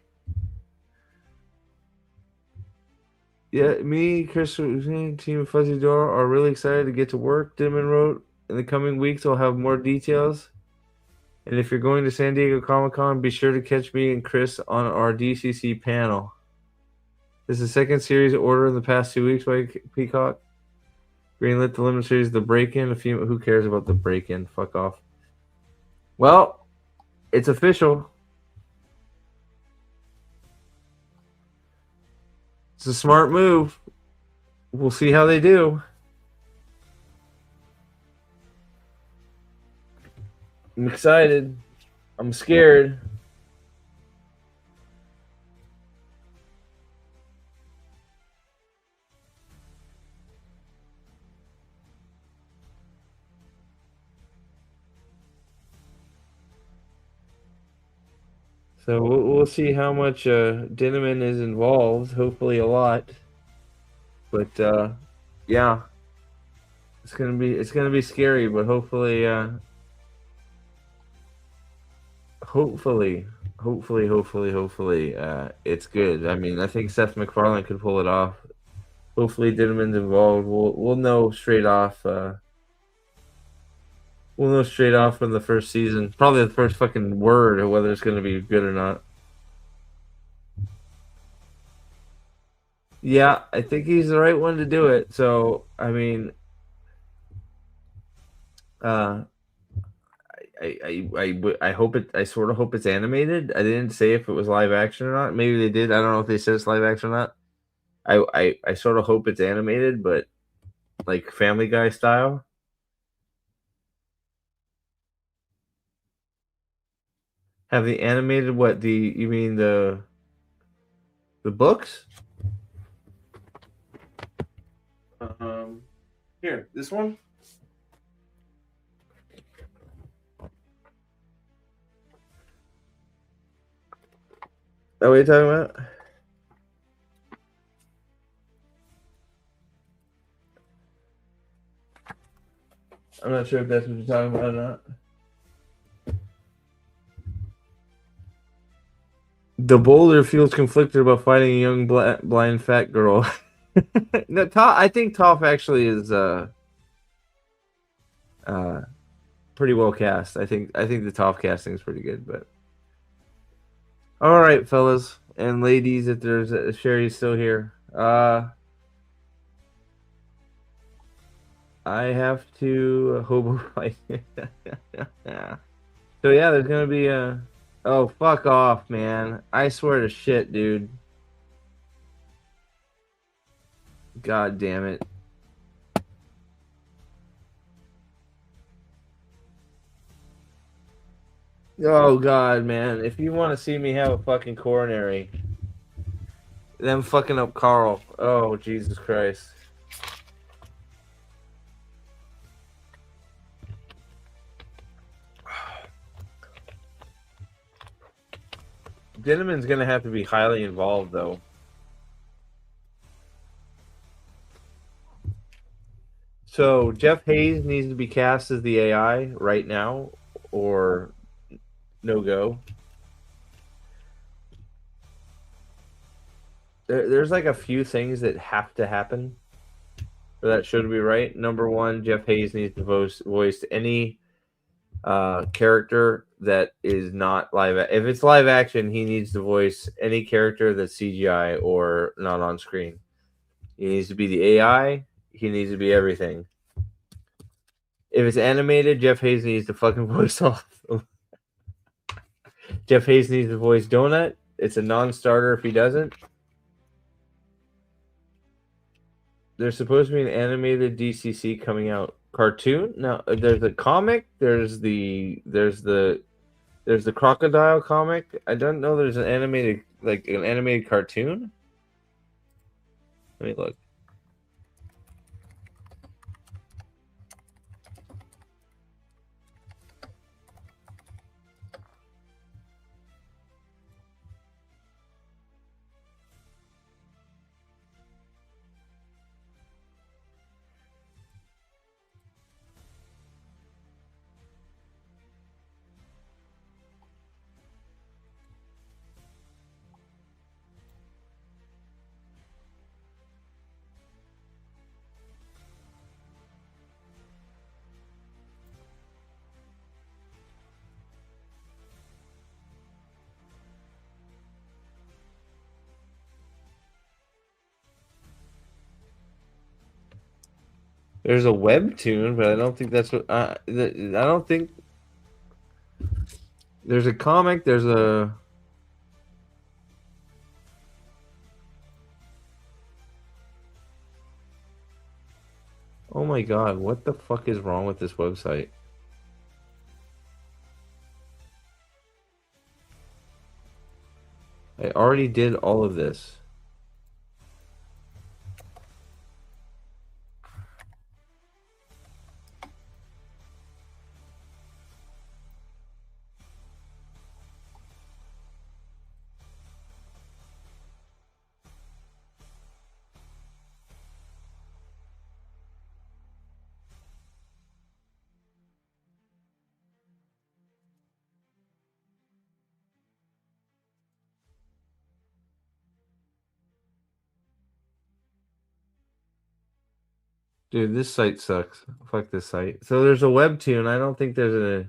Yeah, me, Chris, Team Fuzzy Door are really excited to get to work. Dimon wrote, in the coming weeks, I'll have more details. And if you're going to San Diego Comic Con, be sure to catch me and Chris on our DCC panel. This is the second series order in the past 2 weeks by Peacock. Greenlit the limited series, The Break-In. Who cares about The Break-In? Fuck off. Well, it's official. It's a smart move. We'll see how they do. I'm excited. I'm scared. So we'll see how much Dinneman is involved. Hopefully a lot. But yeah, it's gonna be scary. But hopefully, hopefully, it's good. I mean, I think Seth MacFarlane could pull it off. Hopefully, Dinneman's involved. We'll know straight off. We'll know straight off from the first season, probably the first fucking word, of whether it's gonna be good or not. Yeah, I think he's the right one to do it. So, I mean, uh, I hope it. I sort of hope it's animated. I didn't say if it was live action or not. Maybe they did. I don't know if they said it's live action or not. I sort of hope it's animated, but like Family Guy style. Have the animated what the you mean the books? Here, this one. That what you're talking about? I'm not sure if that's what you're talking about or not. The Boulder feels conflicted about fighting a young blind fat girl. No, I think Toph actually is uh pretty well cast. I think the Toph casting is pretty good. But all right, fellas and ladies, if there's Sherry's still here. I have to hobo fight. So yeah, there's gonna be a. Oh, fuck off, man! I swear to shit, dude. God damn it. Oh god, man! If you want to see me have a fucking coronary, them fucking up Carl. Oh Jesus Christ. Dinneman's gonna have to be highly involved, though. So Jeff Hayes needs to be cast as the AI right now, or no go. There's like a few things that have to happen for that show to be right. Number one, Jeff Hayes needs to voice any character that is not live. If it's live action, he needs to voice any character that's CGI or not on screen. He needs to be the AI. He needs to be everything. If it's animated, Jeff Hayes needs to fucking voice off. Jeff Hayes needs to voice Donut. It's a non-starter if he doesn't. There's supposed to be an animated DCC coming out. Cartoon? No, there's a comic. There's the crocodile comic. I don't know. There's an animated cartoon. Let me look. There's a webtoon, but I don't think that's what. I don't think there's a comic. There's a. Oh my god! What the fuck is wrong with this website? I already did all of this. Dude, this site sucks. Fuck this site. So there's a webtoon. I don't think there's a.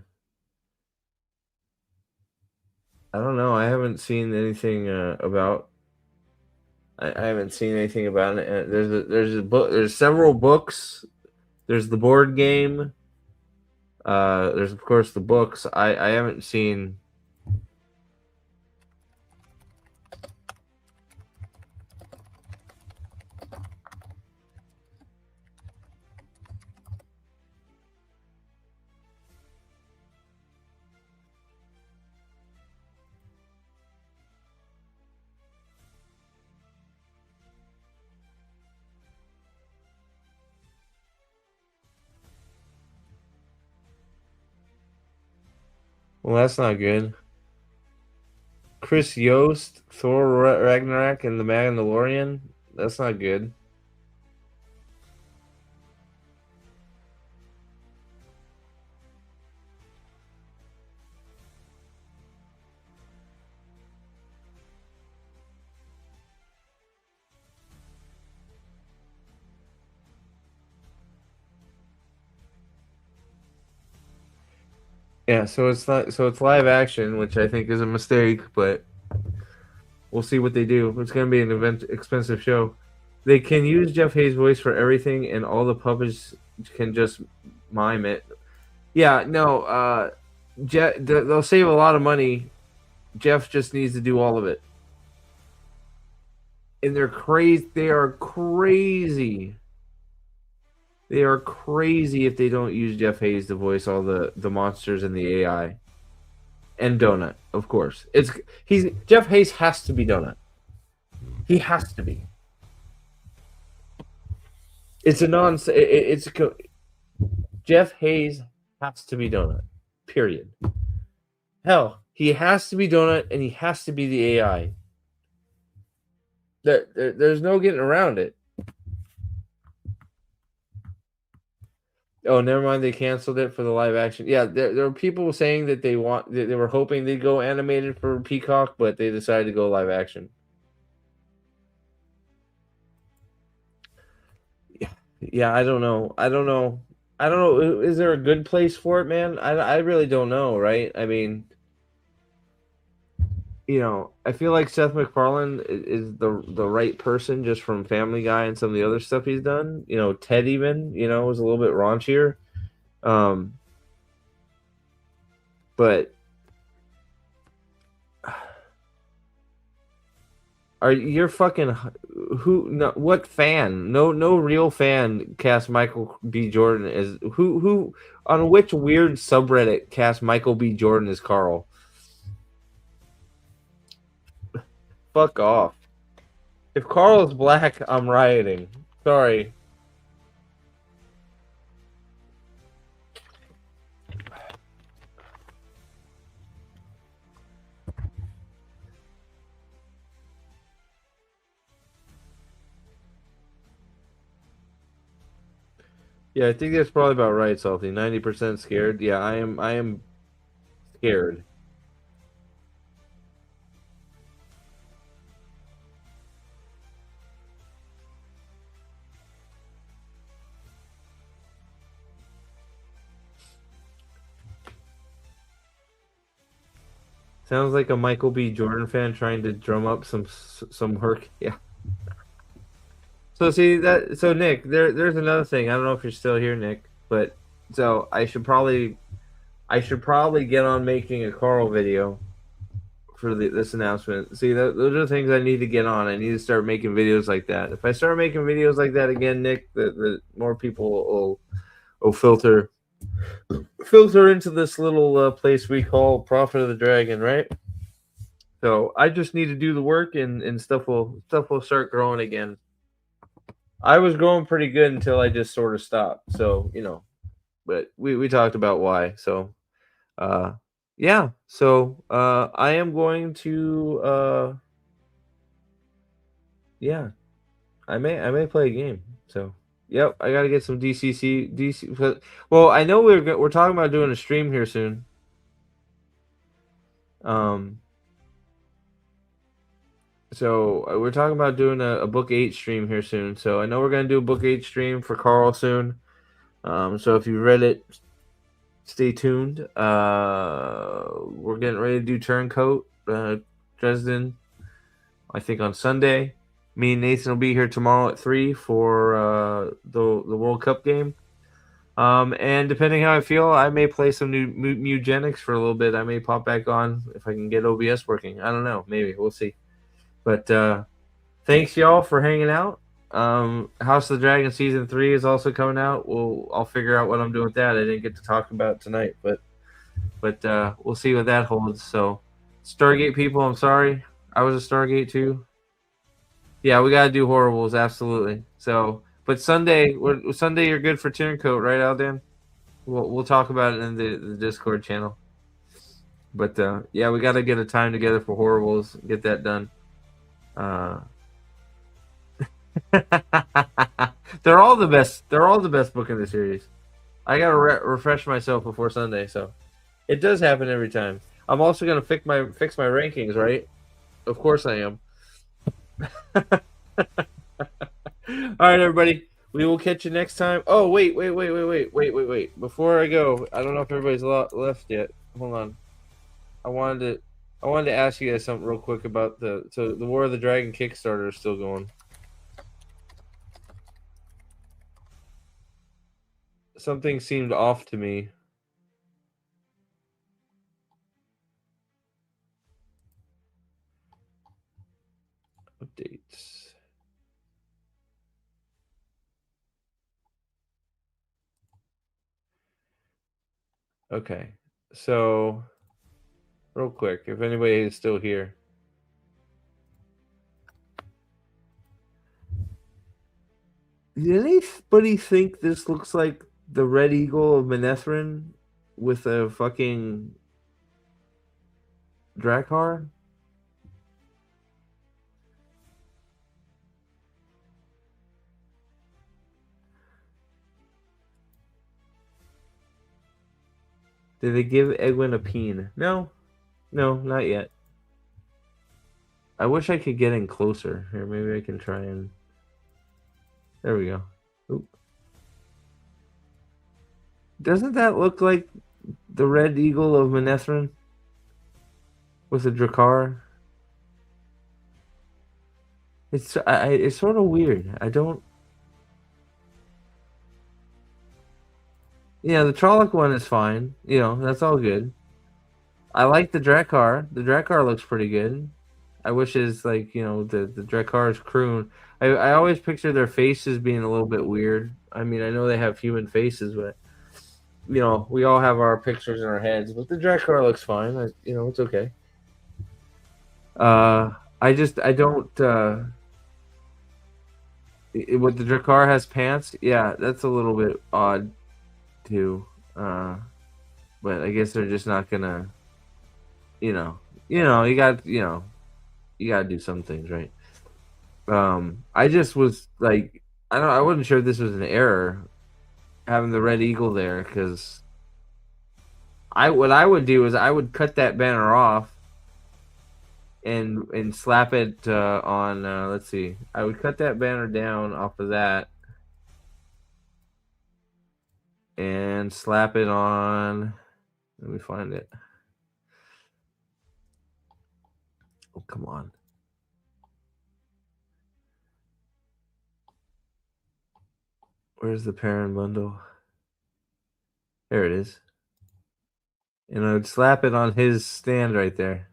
I don't know. I haven't seen anything about. I haven't seen anything about it. There's a book. There's several books. There's the board game. There's of course the books. I haven't seen. Well, that's not good. Chris Yost, Thor Ragnarok, and the Mandalorian. That's not good. Yeah, so it's not. So it's live action, which I think is a mistake, but we'll see what they do. It's going to be an expensive show. They can use Jeff Hayes' voice for everything, and all the puppets can just mime it. Yeah, no. They'll save a lot of money. Jeff just needs to do all of it. And they're crazy. They are crazy. They are crazy if they don't use Jeff Hayes to voice all the monsters and the AI. And Donut, of course. Jeff Hayes has to be Donut. He has to be. It's a non. Jeff Hayes has to be Donut. Period. Hell, he has to be Donut, and he has to be the AI. There's no getting around it. Oh, never mind. They canceled it for the live action. Yeah, there were people saying that they were hoping they'd go animated for Peacock, but they decided to go live action. Yeah, I don't know. Is there a good place for it, man? I really don't know, right? I mean, I feel like Seth MacFarlane is the right person just from Family Guy and some of the other stuff he's done. Ted even, was a little bit raunchier. But are you're fucking who? No, what fan? No real fan cast Michael B. Jordan as who on which weird subreddit cast Michael B. Jordan as Carl? Fuck off. If Carl is black, I'm rioting. Sorry. Yeah, I think that's probably about right, Salty. 90% scared. Yeah, I am scared. Sounds like a Michael B. Jordan fan trying to drum up some work. Yeah. So see that. So Nick, there's another thing. I don't know if you're still here, Nick, but so I should probably get on making a Carl video for this announcement. See, those are the things I need to get on. I need to start making videos like that. If I start making videos like that again, Nick, the more people will filter into this little place we call Prophet of the Dragon, right? So I just need to do the work, and stuff will start growing again. I was growing pretty good until I just sort of stopped. So but we talked about why. So yeah. So I am going to yeah. I may play a game. So yep, I got to get some DC. Well, I know we're talking about doing a stream here soon. So we're talking about doing a Book 8 stream here soon. So I know we're gonna do a Book 8 stream for Carl soon. So if you read it, stay tuned. We're getting ready to do Turncoat, Dresden. I think on Sunday. Me and Nathan will be here tomorrow at 3 for the World Cup game. And depending how I feel, I may play some new Mugenics for a little bit. I may pop back on if I can get OBS working. I don't know. Maybe we'll see. But thanks y'all for hanging out. House of the Dragon season 3 is also coming out. I'll figure out what I'm doing with that. I didn't get to talk about it tonight, but we'll see what that holds. So Stargate people, I'm sorry. I was a Stargate too. Yeah, we gotta do Horribles, absolutely. So, but Sunday you're good for Turncoat, right, Aldan? We'll talk about it in the Discord channel. But yeah, we gotta get a time together for Horribles, get that done. They're all the best. They're all the best book in the series. I gotta refresh myself before Sunday, so it does happen every time. I'm also gonna fix my rankings, right? Of course I am. All right, everybody. We will catch you next time. Oh, wait. Before I go, I don't know if everybody's left yet. Hold on. I wanted to ask you guys something real quick about the War of the Dragon Kickstarter is still going. Something seemed off to me. Updates. Okay, so real quick, if anybody is still here. Did anybody think this looks like the Red Eagle of Manethrin with a fucking Drakkar? Did they give Egwin a peen? No, not yet. I wish I could get in closer. Here, maybe I can try and... There we go. Oop. Doesn't that look like the Red Eagle of Manethrin with a Drakkar? It's sort of weird. I don't... Yeah, the Trolloc one is fine. That's all good. I like the Drakkar. The Drakkar looks pretty good. I wish it's like, the Drakkar's croon. I always picture their faces being a little bit weird. I mean, I know they have human faces, but, we all have our pictures in our heads. But the Drakkar looks fine. It's okay. I don't... What, the Drakkar has pants? Yeah, that's a little bit odd, too. But I guess they're just not gonna... you got... you gotta do some things, right? I just was like, I wasn't sure if this was an error having the Red Eagle there, because what I would do is I would cut that banner off and slap it on. Let's see, I would cut that banner down off of that and slap it on. Let me find it. Oh, come on. Where's the parent bundle? There it is. And I'd slap it on his stand right there.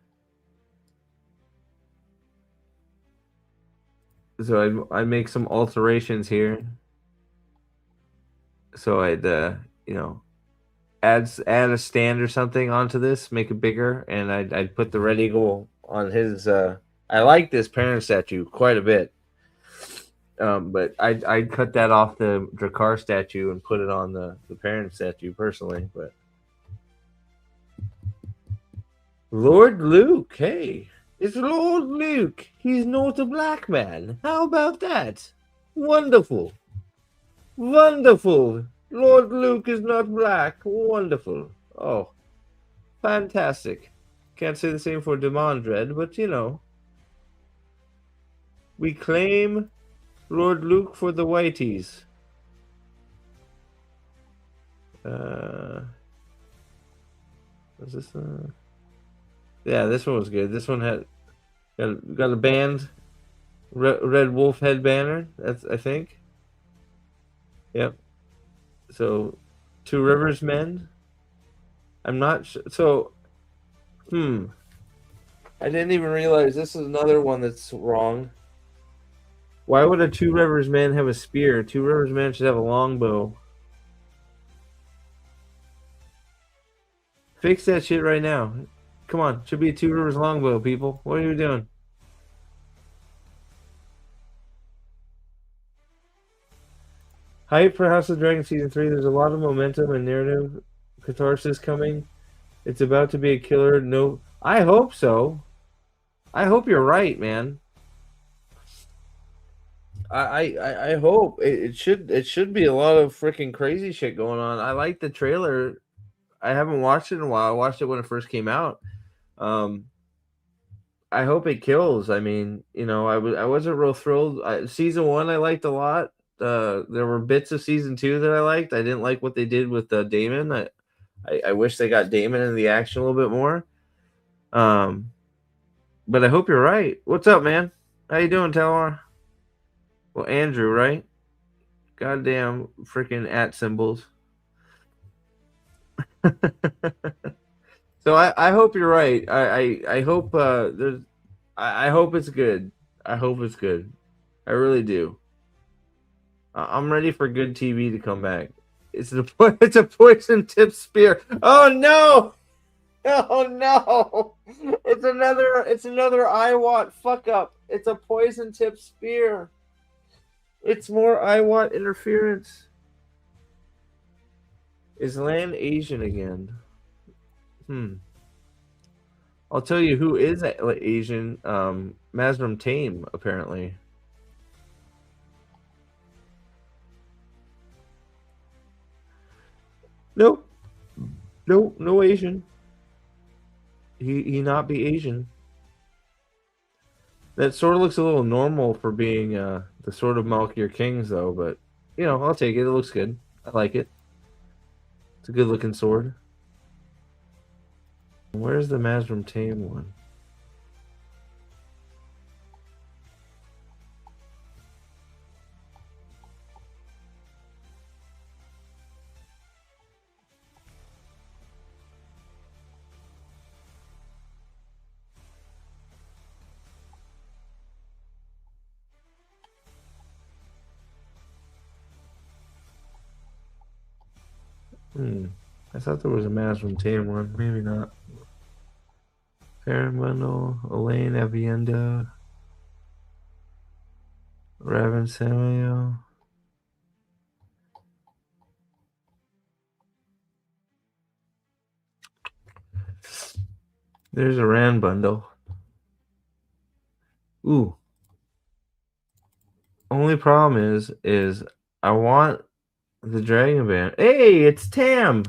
So I'd make some alterations here. So I'd you know, add a stand or something onto this, make it bigger, and I'd put the Red Eagle on his. I like this parent statue quite a bit. But I'd cut that off the Drakkar statue and put it on the parent statue personally. But Lord Luke, hey, it's Lord Luke. He's not a black man. How about that? Wonderful. Wonderful. Lord Luke is not black. Wonderful. Oh, fantastic. Can't say the same for Demandred, but you know. We claim Lord Luke for the whiteys. Was this yeah, this one was good. This one had got a band, Red Wolf head banner. That's I think. Yep. So, Two Rivers Men. I'm not sure. So, I didn't even realize this is another one that's wrong. Why would a Two Rivers Man have a spear? Two Rivers Man should have a longbow. Fix that shit right now. Come on, should be a Two Rivers longbow, people. What are you doing? Hype for House of Dragon Season 3. There's a lot of momentum and narrative catharsis coming. It's about to be a killer. No, I hope so. I hope you're right, man. I hope it should be a lot of freaking crazy shit going on. I like the trailer. I haven't watched it in a while. I watched it when it first came out. I hope it kills. I mean, you know, I wasn't real thrilled. Season 1 I liked a lot. There were bits of season 2 that I liked. I didn't like what they did with Damon. I wish they got Damon in the action a little bit more. But I hope you're right. What's up, man? How you doing, Talar? Well, Andrew, right? Goddamn freaking @ symbols. So I hope you're right. I hope there's I hope it's good. I hope it's good. I really do. I'm ready for good TV to come back. It's a poison tip spear. Oh no! Oh no! It's another IWAT fuck up. It's a poison tip spear. It's more IWAT interference. Is Lan Asian again? I'll tell you who is Asian. Masram Tame, apparently. Nope. Nope, no Asian. He not be Asian. That sort of looks a little normal for being the sword of Malkir Kings, though, but, you know, I'll take it. It looks good. I like it. It's a good-looking sword. Where's the Masram Tame one? I thought there was a Masram Tame one. Maybe not. Farron Bundle, Elaine Avienda, Raven Samuel. There's a Rand bundle. Ooh. Only problem is I want the Dragon Band. Hey, it's Tam.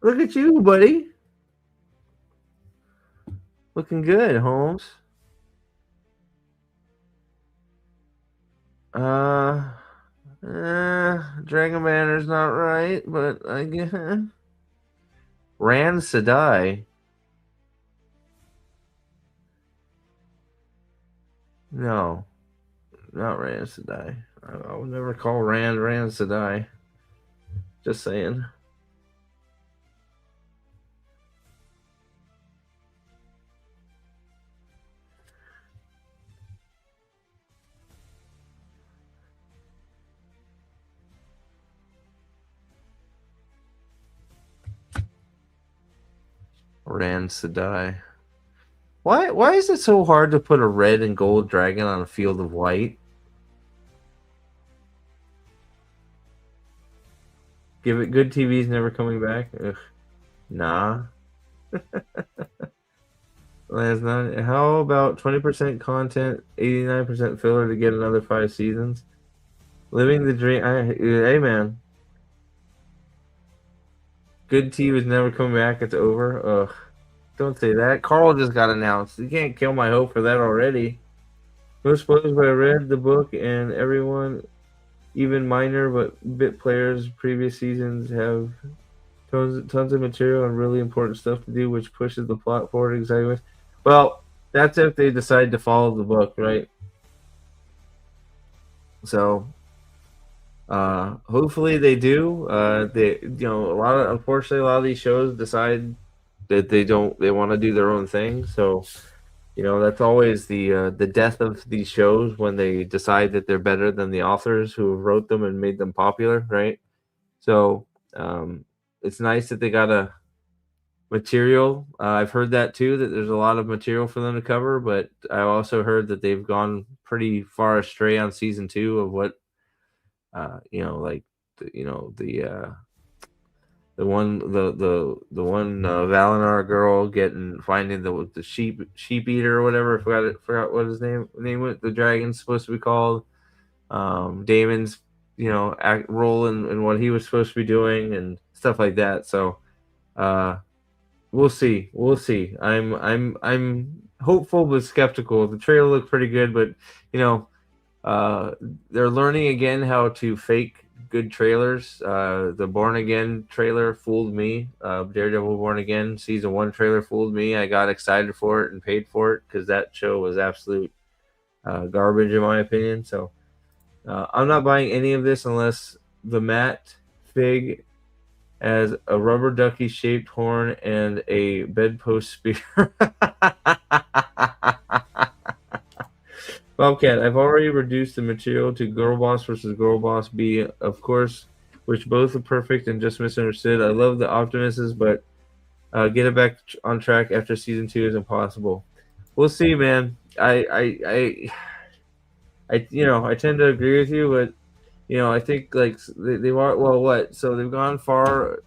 Look at you, buddy. Looking good, Holmes. Dragon Banner's not right, but I guess Rand Sadai. No, not Rand Sadai. I would never call Rand Sedai. Just saying. Rand Sedai. Why is it so hard to put a red and gold dragon on a field of white? Give it good TV's never coming back. Ugh. Nah. That's not. How about 20% content, 89% filler to get another 5 seasons? Living the dream. Hey man. Good TV is never coming back. It's over. Ugh. Don't say that. Carl just got announced. You can't kill my hope for that already. No spoilers, but I read the book, and everyone, even minor but bit players, previous seasons have tons of material and really important stuff to do, which pushes the plot forward exactly. Well, that's if they decide to follow the book, right? So, hopefully they do. Unfortunately, a lot of these shows decide that they want to do their own thing. So, that's always the death of these shows, when they decide that they're better than the authors who wrote them and made them popular, right? So, it's nice that they got a material. I've heard that too, that there's a lot of material for them to cover, but I also heard that they've gone pretty far astray on season 2 of what, the one Valinor girl finding the sheep eater or whatever. I forgot what his name was. The dragon's supposed to be called. Damon's role in what he was supposed to be doing and stuff like that. So we'll see. I'm hopeful but skeptical. The trailer looked pretty good, but they're learning again how to fake good trailers. The Born Again trailer fooled me. Daredevil Born Again season 1 trailer fooled me. I got excited for it and paid for it because that show was absolute garbage in my opinion. So I'm not buying any of this unless the Matt Fig as a rubber ducky shaped horn and a bedpost spear. Bobcat, I've already reduced the material to Girl Boss versus Girl Boss B, of course, which both are perfect and just misunderstood. I love the optimisms, but get it back on track after season 2 is impossible. We'll see, man. I tend to agree with you, but I think like they are. Well, what? So they've gone far.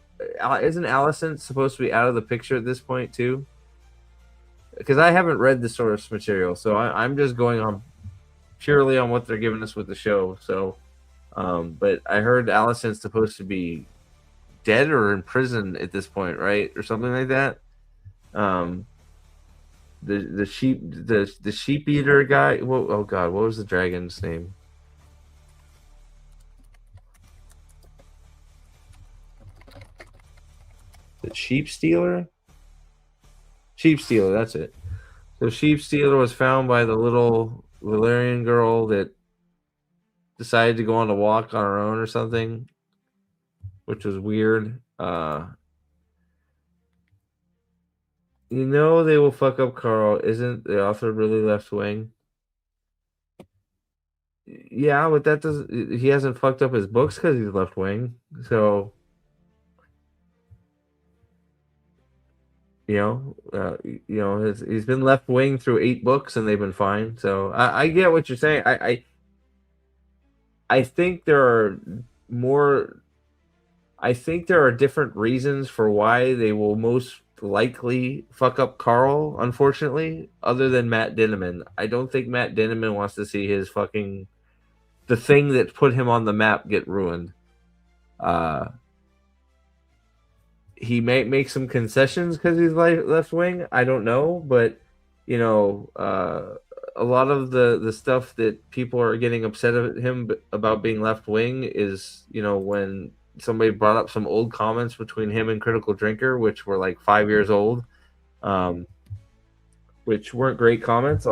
Isn't Allison supposed to be out of the picture at this point too? Because I haven't read the source material, so I'm just going on purely on what they're giving us with the show. So, but I heard Allison's supposed to be dead or in prison at this point, right, or something like that. The sheep eater guy. Oh God, what was the dragon's name? The sheep stealer. Sheep stealer. That's it. So sheep stealer was found by the little Valerian girl that decided to go on a walk on her own or something, which was weird. They will fuck up Carl. Isn't the author really left wing? Yeah, but that doesn't. He hasn't fucked up his books because he's left wing. So, he's been left wing through 8 books and they've been fine. So I get what you're saying. I think there are more. I think there are different reasons for why they will most likely fuck up Carl, unfortunately, other than Matt Dinniman. I don't think Matt Dinniman wants to see his fucking the thing that put him on the map get ruined. He may make some concessions because he's left wing. I don't know, but a lot of the stuff that people are getting upset at him about being left wing is when somebody brought up some old comments between him and Critical Drinker, which were like 5 years old, which weren't great comments.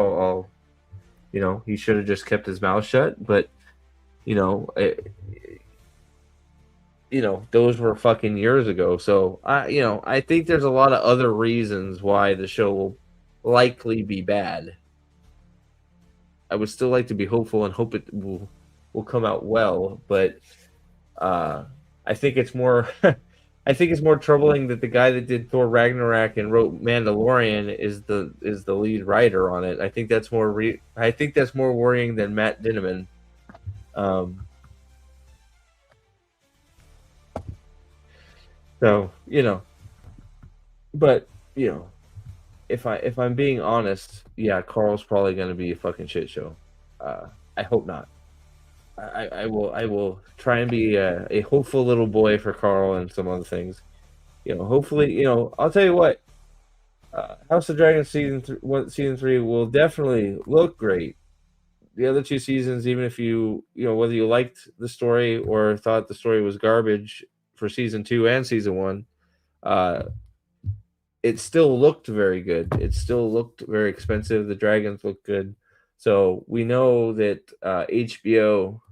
He should have just kept his mouth shut. But you know, those were fucking years ago. So I think there's a lot of other reasons why the show will likely be bad. I would still like to be hopeful and hope it will come out well, but I think it's more I think it's more troubling that the guy that did Thor Ragnarok and wrote Mandalorian is the lead writer on it. I think that's more worrying than Matt Dinniman. So, but if I'm being honest, yeah, Carl's probably going to be a fucking shit show. I hope not. I will try and be a hopeful little boy for Carl and some other things. Hopefully, I'll tell you what. House of Dragons season 3 will definitely look great. The other two seasons, even if whether you liked the story or thought the story was garbage for season 2 and season 1, it still looked very good. It still looked very expensive. The dragons looked good. So we know that HBO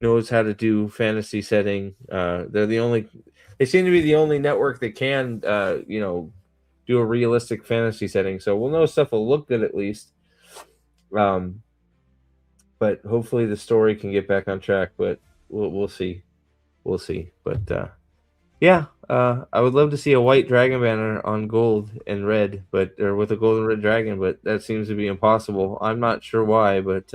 knows how to do fantasy setting. They seem to be the only network that can, do a realistic fantasy setting. So we'll know stuff will look good at least. But hopefully the story can get back on track. But we'll see. We'll see. But yeah, I would love to see a white dragon banner on gold and red, or with a gold and red dragon. But that seems to be impossible. I'm not sure why, but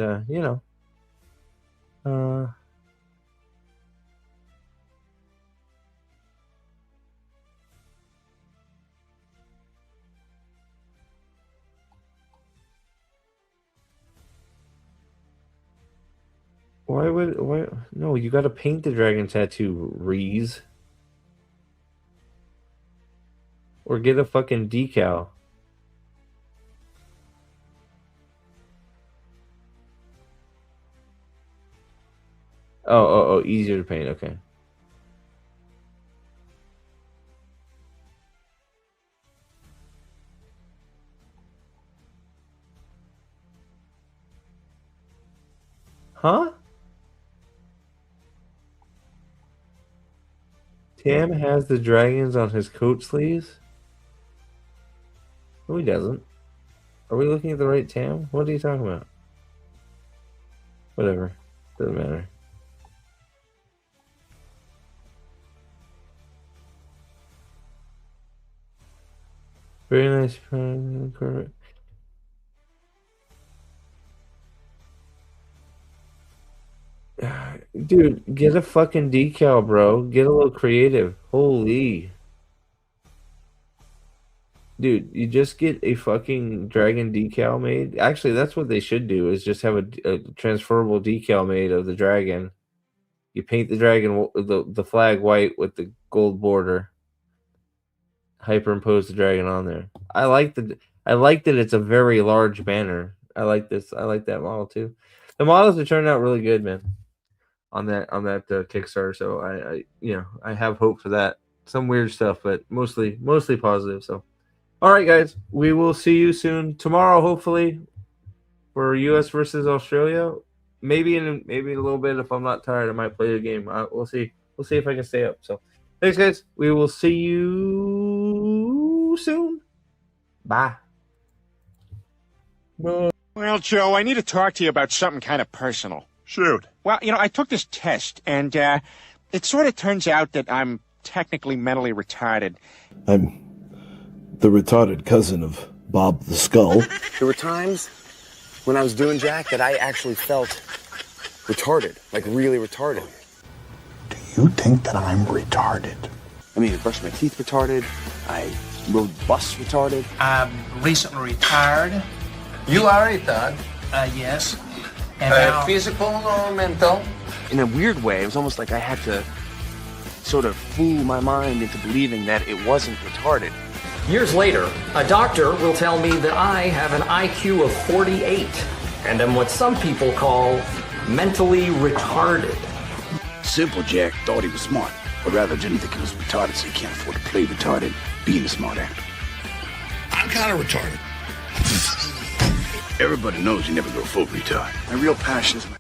why? No, you got to paint the dragon tattoo, Reese. Or get a fucking decal. Oh, easier to paint, okay. Huh? Tam has the dragons on his coat sleeves? No, he doesn't. Are we looking at the right Tam? What are you talking about? Whatever. Doesn't matter. Very nice. Dude, get a fucking decal, bro. Get a little creative. Holy. Dude, you just get a fucking dragon decal made. Actually, that's what they should do, is just have a transferable decal made of the dragon. You paint the dragon, the flag white with the gold border. Hyperimpose the dragon on there. I like that it's a very large banner. I like this. I like that model too. The models are turning out really good, man. On that Kickstarter, so I have hope for that. Some weird stuff, but mostly positive. So, all right, guys, we will see you soon tomorrow, hopefully, for U.S. versus Australia. Maybe in a little bit. If I'm not tired, I might play the game. We'll see. We'll see if I can stay up. So, thanks, guys. We will see you soon. Bye. Well, Joe, I need to talk to you about something kind of personal. Shoot. Well, I took this test, and it sort of turns out that I'm technically mentally retarded. I'm the retarded cousin of Bob the Skull. There were times when I was doing Jack that I actually felt retarded, like really retarded. Do you think that I'm retarded? I mean, I brushed my teeth retarded. I rode bus retarded. I'm recently retired. You are retarded? Yes. And now, physical or mental? In a weird way, it was almost like I had to sort of fool my mind into believing that it wasn't retarded. Years later, a doctor will tell me that I have an IQ of 48 and am what some people call mentally retarded. Simple Jack thought he was smart, but rather didn't think he was retarded, so he can't afford to play retarded, being a smart actor. I'm kind of retarded. Everybody knows you never go full retard. My real passion is my